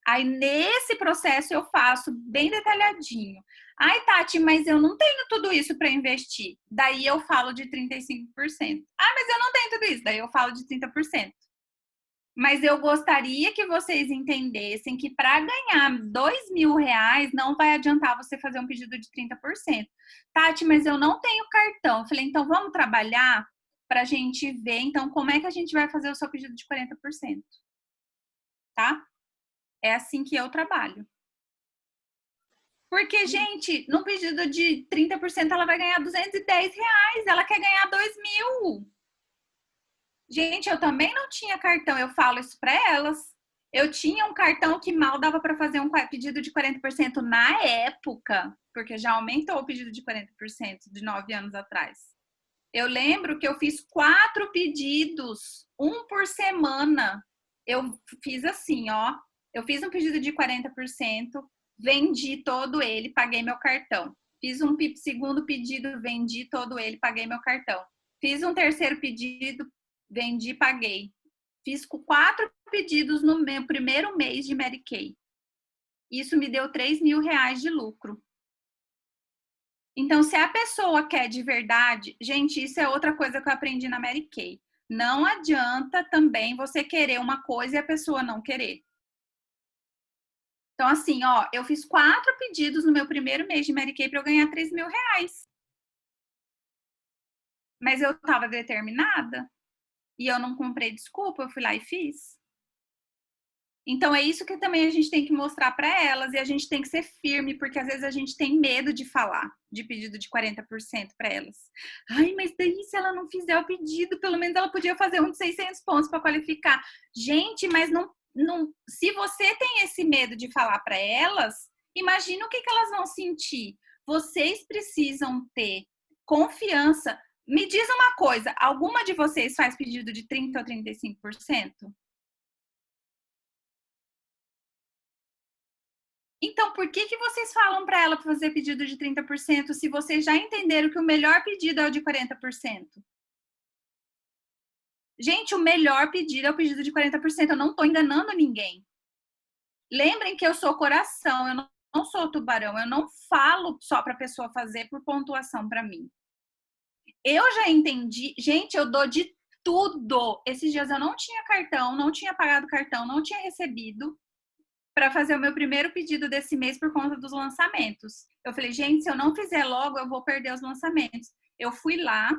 Aí, nesse processo, eu faço bem detalhadinho. Ai, Tati, mas eu não tenho tudo isso para investir. Daí eu falo de 35%. Ah, mas eu não tenho tudo isso. Daí eu falo de 30%. Mas eu gostaria que vocês entendessem que para ganhar R$ 2.000 não vai adiantar você fazer um pedido de 30%. Tati, mas eu não tenho cartão. Eu falei, então vamos trabalhar para a gente ver, então, como é que a gente vai fazer o seu pedido de 40%. Tá? É assim que eu trabalho. Porque, gente, no pedido de 30% ela vai ganhar R$ 210. Ela quer ganhar 2.000. Gente, eu também não tinha cartão, eu falo isso para elas. Eu tinha um cartão que mal dava para fazer um pedido de 40% na época, porque já aumentou o pedido de 40% de 9 anos atrás. Eu lembro que eu fiz 4 pedidos, um por semana. Eu fiz assim, ó. Eu fiz um pedido de 40%, vendi todo ele, paguei meu cartão. Fiz um segundo pedido, vendi todo ele, paguei meu cartão. Fiz um terceiro pedido, vendi, paguei. Fiz 4 pedidos no meu primeiro mês de Mary Kay. Isso me deu R$ 3.000 de lucro. Então, se a pessoa quer de verdade, gente, isso é outra coisa que eu aprendi na Mary Kay. Não adianta também você querer uma coisa e a pessoa não querer. Então, assim, ó, eu fiz 4 pedidos no meu primeiro mês de Mary Kay para eu ganhar R$ 3.000. Mas eu estava determinada e eu não comprei desculpa, eu fui lá e fiz. Então, é isso que também a gente tem que mostrar para elas e a gente tem que ser firme, porque às vezes a gente tem medo de falar de pedido de 40% para elas. Ai, mas daí se ela não fizer o pedido, pelo menos ela podia fazer um de 600 pontos para qualificar. Gente, mas não, se você tem esse medo de falar para elas, imagina o que elas vão sentir. Vocês precisam ter confiança. Me diz uma coisa, alguma de vocês faz pedido de 30% ou 35%? Então, por que vocês falam para ela fazer pedido de 30% se vocês já entenderam que o melhor pedido é o de 40%? Gente, o melhor pedido é o pedido de 40%. Eu não estou enganando ninguém. Lembrem que eu sou coração, eu não sou tubarão. Eu não falo só para a pessoa fazer por pontuação para mim. Eu já entendi. Gente, eu dou de tudo. Esses dias eu não tinha cartão, não tinha pagado cartão, não tinha recebido para fazer o meu primeiro pedido desse mês por conta dos lançamentos. Eu falei, gente, se eu não fizer logo, eu vou perder os lançamentos. Eu fui lá,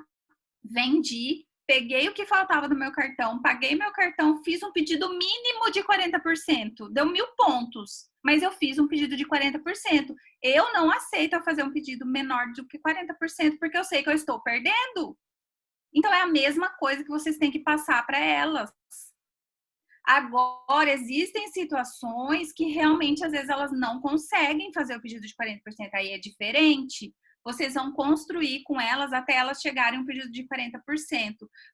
vendi, peguei o que faltava do meu cartão, paguei meu cartão, fiz um pedido mínimo de 40%. Deu 1.000 pontos, mas eu fiz um pedido de 40%. Eu não aceito fazer um pedido menor do que 40%, porque eu sei que eu estou perdendo. Então, é a mesma coisa que vocês têm que passar para elas. Agora, existem situações que realmente, às vezes, elas não conseguem fazer o pedido de 40%. Aí é diferente. Vocês vão construir com elas até elas chegarem a um pedido de 40%.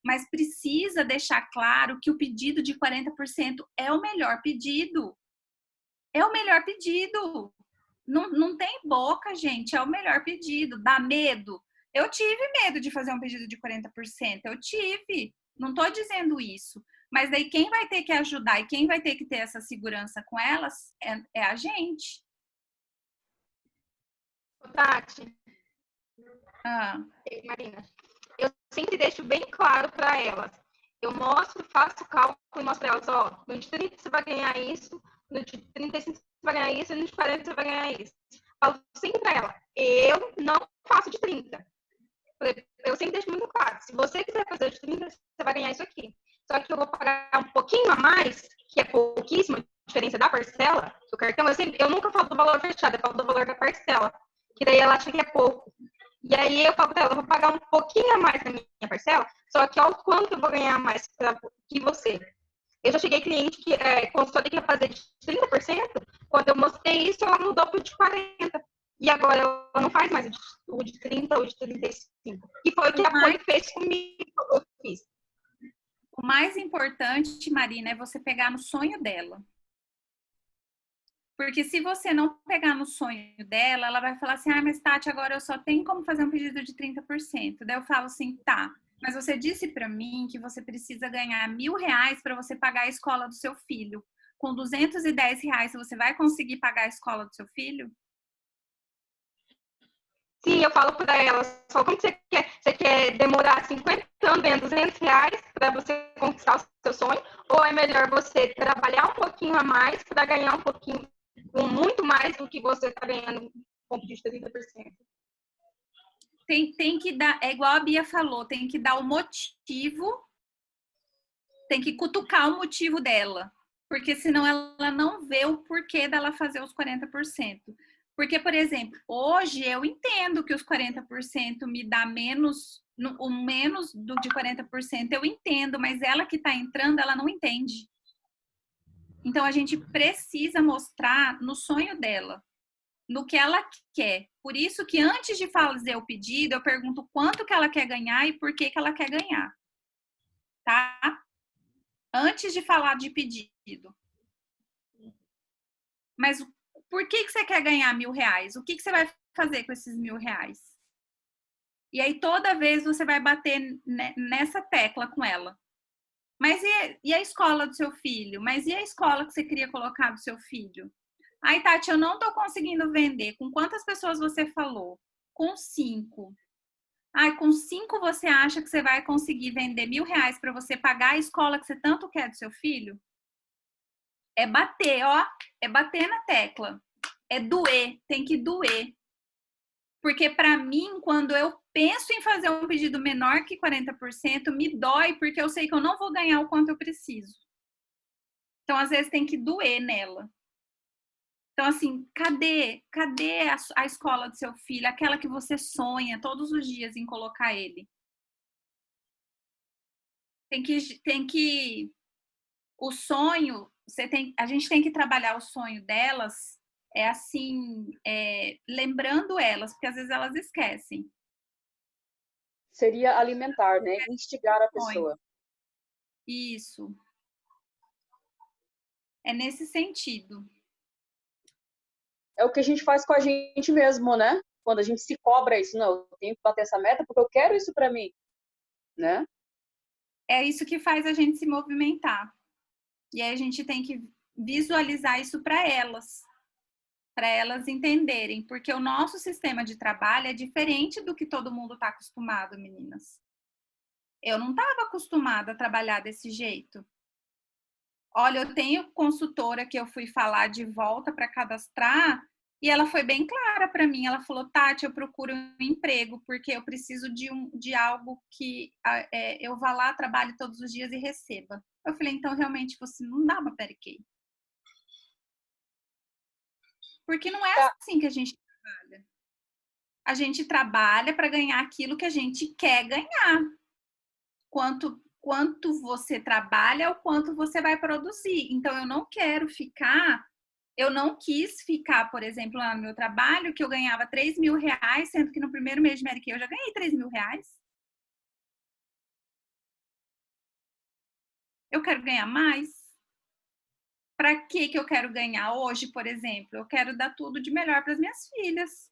Mas precisa deixar claro que o pedido de 40% é o melhor pedido. É o melhor pedido. Não tem boca, gente. É o melhor pedido. Dá medo? Eu tive medo de fazer um pedido de 40%. Eu tive. Não estou dizendo isso. Mas daí quem vai ter que ajudar e quem vai ter que ter essa segurança com elas é a gente. Tati, Marina, eu sempre deixo bem claro para elas. Eu mostro, faço o cálculo e mostro para elas, ó, no de 30 você vai ganhar isso, no de 35 você vai ganhar isso, e no de 40 você vai ganhar isso. Falo sempre para ela, eu não faço de 30. Eu sempre deixo muito claro, se você quiser fazer de 30, você vai ganhar isso aqui. Só que eu vou pagar um pouquinho a mais, que é pouquíssimo, a diferença da parcela, do cartão. Eu nunca falo do valor fechado, eu falo do valor da parcela, que daí ela acha que é pouco. E aí eu falo para ela, eu vou pagar um pouquinho a mais na minha parcela, só que olha o quanto eu vou ganhar a mais que você. Eu já cheguei cliente que consultou que ia fazer de 30%, quando eu mostrei isso, ela mudou para o de 40%. E agora ela não faz mais o de 30 ou de 35. E foi o que a Poli fez comigo, eu fiz. O mais importante, Marina, é você pegar no sonho dela. Porque se você não pegar no sonho dela, ela vai falar assim, mas Tati, agora eu só tenho como fazer um pedido de 30%. Daí eu falo assim, tá, mas você disse para mim que você precisa ganhar R$ 1.000 para você pagar a escola do seu filho. com R$210, você vai conseguir pagar a escola do seu filho? Sim, eu falo para ela, só como você quer demorar 50 anos ganhando R$200 para você conquistar o seu sonho? Ou é melhor você trabalhar um pouquinho a mais para ganhar um pouquinho, muito mais do que você está ganhando com de 30%? Tem que dar, é igual a Bia falou, tem que dar o motivo, tem que cutucar o motivo dela, porque senão ela não vê o porquê dela fazer os 40%. Porque, por exemplo, hoje eu entendo que os 40% me dá menos, o menos de 40% eu entendo, mas ela que está entrando, ela não entende. Então, a gente precisa mostrar no sonho dela, no que ela quer. Por isso que antes de fazer o pedido, eu pergunto quanto que ela quer ganhar e por que que ela quer ganhar. Tá? Antes de falar de pedido. Mas por que que você quer ganhar R$1.000? O que que você vai fazer com esses R$1.000? E aí toda vez você vai bater nessa tecla com ela. Mas e a escola do seu filho? Mas e a escola que você queria colocar do seu filho? Ai, Tati, eu não tô conseguindo vender. Com quantas pessoas você falou? Com 5. Ai, com 5 você acha que você vai conseguir vender R$1.000 para você pagar a escola que você tanto quer do seu filho? É bater, ó. É bater na tecla. É doer. Tem que doer. Porque para mim, quando eu penso em fazer um pedido menor que 40%, me dói porque eu sei que eu não vou ganhar o quanto eu preciso. Então, às vezes, tem que doer nela. Então, assim, cadê a escola do seu filho? Aquela que você sonha todos os dias em colocar ele. Tem que o sonho, a gente tem que trabalhar o sonho delas, lembrando elas, porque às vezes elas esquecem. Seria alimentar, né? Instigar a pessoa. Isso. É nesse sentido. É o que a gente faz com a gente mesmo, né? Quando a gente se cobra isso, não, eu tenho que bater essa meta porque eu quero isso para mim, né? É isso que faz a gente se movimentar. E aí a gente tem que visualizar isso para elas entenderem, porque o nosso sistema de trabalho é diferente do que todo mundo está acostumado, meninas. Eu não estava acostumada a trabalhar desse jeito. Olha, eu tenho consultora que eu fui falar de volta para cadastrar e ela foi bem clara para mim. Ela falou, Tati, eu procuro um emprego porque eu preciso de algo que eu vá lá, trabalhe todos os dias e receba. Eu falei, então realmente você não dá uma Mary Kay. Porque não é assim que a gente trabalha. A gente trabalha para ganhar aquilo que a gente quer ganhar. Quanto você trabalha, o quanto você vai produzir. Então, eu não quis ficar, por exemplo, lá no meu trabalho, que eu ganhava R$3.000, sendo que no primeiro mês de Mary Kay eu já ganhei R$3.000. Eu quero ganhar mais. Para que eu quero ganhar hoje, por exemplo? Eu quero dar tudo de melhor para as minhas filhas.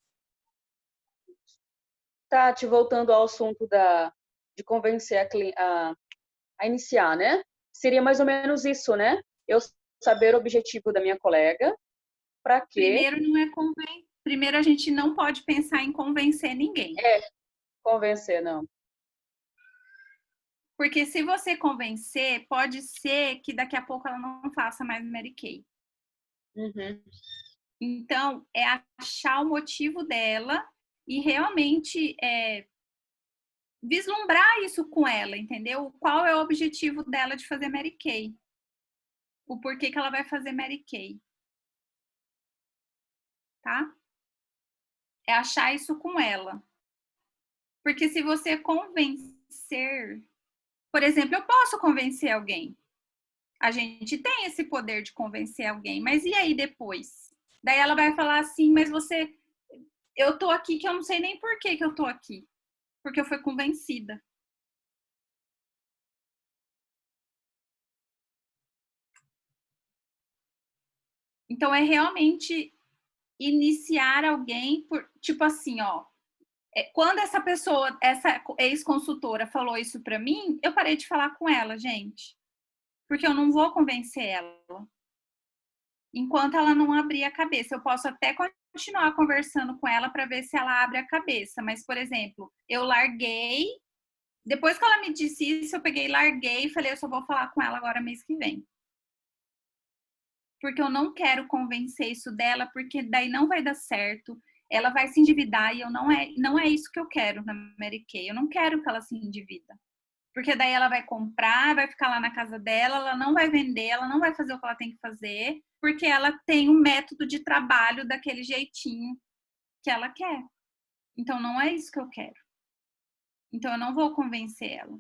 Tati, voltando ao assunto de convencer a iniciar, né? Seria mais ou menos isso, né? Eu saber o objetivo da minha colega, para quê? Primeiro, a gente não pode pensar em convencer ninguém. Convencer, não. Porque se você convencer, pode ser que daqui a pouco ela não faça mais Mary Kay. Uhum. Então, é achar o motivo dela e realmente vislumbrar isso com ela, entendeu? Qual é o objetivo dela de fazer Mary Kay? O porquê que ela vai fazer Mary Kay? Tá? É achar isso com ela. Porque se você convencer... Por exemplo, eu posso convencer alguém. A gente tem esse poder de convencer alguém. Mas e aí depois? Daí ela vai falar assim, mas eu tô aqui que eu não sei nem por que eu tô aqui. Porque eu fui convencida. Então, é realmente iniciar alguém por, tipo assim, ó. Quando essa ex-consultora falou isso pra mim, eu parei de falar com ela, gente. Porque eu não vou convencer ela. enquanto ela não abrir a cabeça. Eu posso até continuar conversando com ela para ver se ela abre a cabeça, mas, por exemplo, eu larguei, depois que ela me disse isso, eu peguei, larguei e falei, eu só vou falar com ela agora mês que vem. Porque eu não quero convencer isso dela, porque daí não vai dar certo, ela vai se endividar e eu não é isso que eu quero na Mary Kay. Eu não quero que ela se endivida. Porque daí ela vai comprar, vai ficar lá na casa dela, ela não vai vender, ela não vai fazer o que ela tem que fazer, porque ela tem um método de trabalho daquele jeitinho que ela quer. Então não é isso que eu quero. Então eu não vou convencer ela.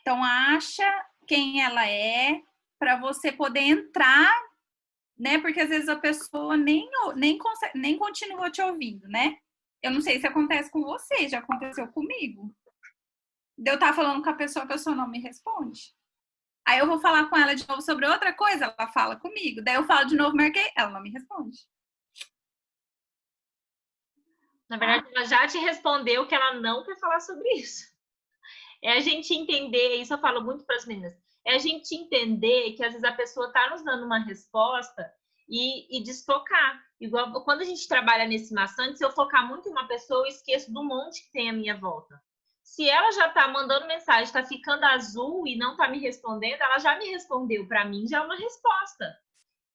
Então acha quem ela é para você poder entrar, né? Porque às vezes a pessoa nem continua te ouvindo, né? Eu não sei se acontece com você, já aconteceu comigo. De eu estar falando com a pessoa não me responde. Aí eu vou falar com ela de novo sobre outra coisa, ela fala comigo. Daí eu falo de novo, marquei, ela não me responde. Na verdade, ela já te respondeu que ela não quer falar sobre isso. É a gente entender, isso eu falo muito para as meninas, é a gente entender que às vezes a pessoa está nos dando uma resposta e desfocar. Igual quando a gente trabalha nesse maçante, se eu focar muito em uma pessoa, eu esqueço do monte que tem à minha volta. Se ela já está mandando mensagem, está ficando azul e não está me respondendo, ela já me respondeu. Para mim, já é uma resposta.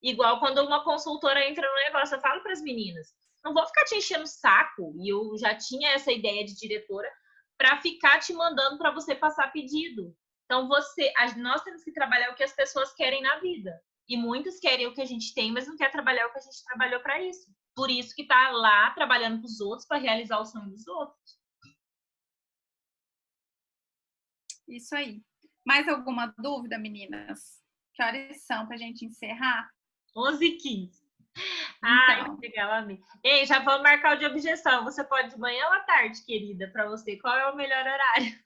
Igual quando uma consultora entra no negócio, eu falo para as meninas, não vou ficar te enchendo o saco, e eu já tinha essa ideia de diretora, para ficar te mandando para você passar pedido. Então, nós temos que trabalhar o que as pessoas querem na vida. E muitos querem o que a gente tem, mas não quer trabalhar o que a gente trabalhou para isso. Por isso que está lá trabalhando para os outros, para realizar o sonho dos outros. Isso aí. Mais alguma dúvida, meninas? Que horas são para a gente encerrar? 11h15. Então. Ai, que legal, amiga. Ei, já vamos marcar o de objeção. Você pode de manhã ou à tarde, querida, para você? Qual é o melhor horário?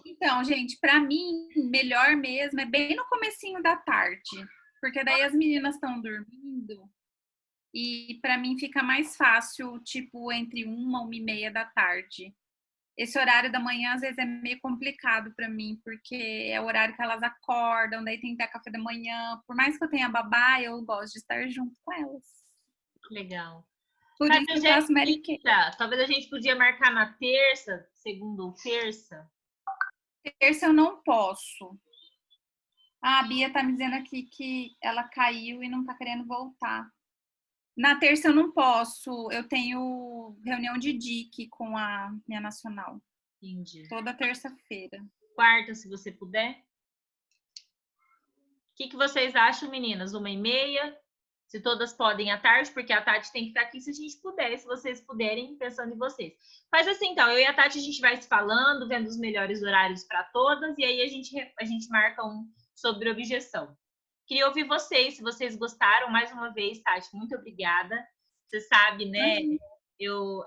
Então, gente, para mim, melhor mesmo é bem no comecinho da tarde. Porque daí as meninas estão dormindo e para mim fica mais fácil, tipo, entre 1h30 da tarde. Esse horário da manhã, às vezes, é meio complicado para mim, porque é o horário que elas acordam, daí tem que dar café da manhã. Por mais que eu tenha babá, eu gosto de estar junto com elas. Legal. Por isso eu faço Mary Kay. Talvez a gente podia marcar na terça, segunda ou terça. Terça eu não posso. A Bia tá me dizendo aqui que ela caiu e não tá querendo voltar. Na terça eu não posso. Eu tenho reunião de DIC com a minha nacional. Entendi. Toda terça-feira. Quarta, se você puder. O que vocês acham, meninas? 1h30? Se todas podem à tarde, porque a Tati tem que estar aqui se a gente puder, se vocês puderem, pensando em vocês. Faz assim, então, eu e a Tati, a gente vai se falando, vendo os melhores horários para todas, e aí a gente marca um sobre objeção. Queria ouvir vocês, se vocês gostaram, mais uma vez, Tati, muito obrigada. Você sabe, né,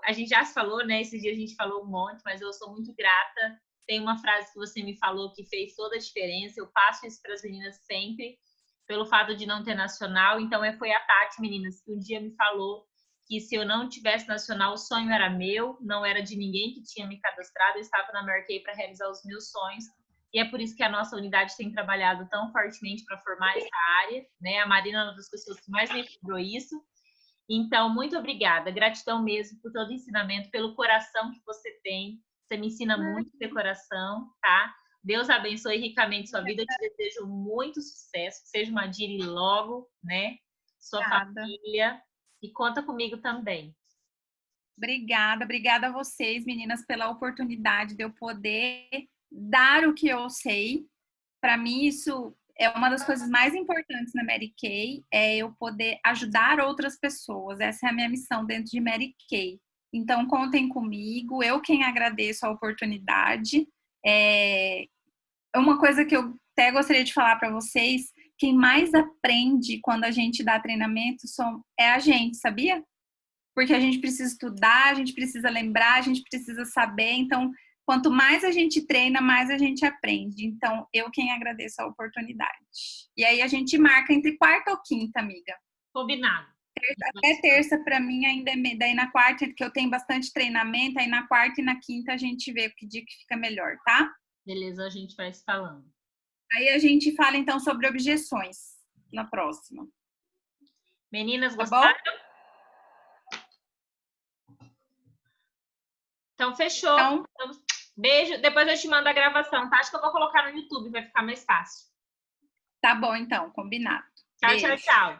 a gente já se falou, né, esses dias a gente falou um monte, mas eu sou muito grata. Tem uma frase que você me falou que fez toda a diferença, eu passo isso para as meninas sempre, pelo fato de não ter nacional. Então, foi a Tati, meninas, que um dia me falou que se eu não tivesse nacional, o sonho era meu, não era de ninguém que tinha me cadastrado, eu estava na Mary Kay para realizar os meus sonhos. E é por isso que a nossa unidade tem trabalhado tão fortemente para formar essa área, né? A Marina é uma das pessoas que mais me lembrou isso. Então, muito obrigada. Gratidão mesmo por todo o ensinamento, pelo coração que você tem. Você me ensina muito a ter coração, tá? Deus abençoe ricamente sua vida. Eu te desejo muito sucesso. Que seja uma Diri logo, né? Sua família. E conta comigo também. Obrigada a vocês, meninas, pela oportunidade de eu poder dar o que eu sei. Para mim, isso é uma das coisas mais importantes na Mary Kay, é eu poder ajudar outras pessoas. Essa é a minha missão dentro de Mary Kay. Então, contem comigo. Eu quem agradeço a oportunidade. Uma coisa que eu até gostaria de falar para vocês, quem mais aprende quando a gente dá treinamento é a gente, sabia? Porque a gente precisa estudar, a gente precisa lembrar, a gente precisa saber. Então, quanto mais a gente treina, mais a gente aprende. Então, eu quem agradeço a oportunidade. E aí a gente marca entre quarta ou quinta, amiga. Combinado. Até terça, para mim, ainda é. Daí na quarta, que eu tenho bastante treinamento, aí na quarta e na quinta a gente vê o que dia que fica melhor, tá? Beleza, a gente vai se falando. Aí a gente fala, então, sobre objeções na próxima. Meninas, Tá gostaram? bom? Então, fechou. Então, beijo. Depois eu te mando a gravação, tá? Acho que eu vou colocar no YouTube, vai ficar mais fácil. tá bom, então. Combinado. Tchau, Beijo. tchau, tchau.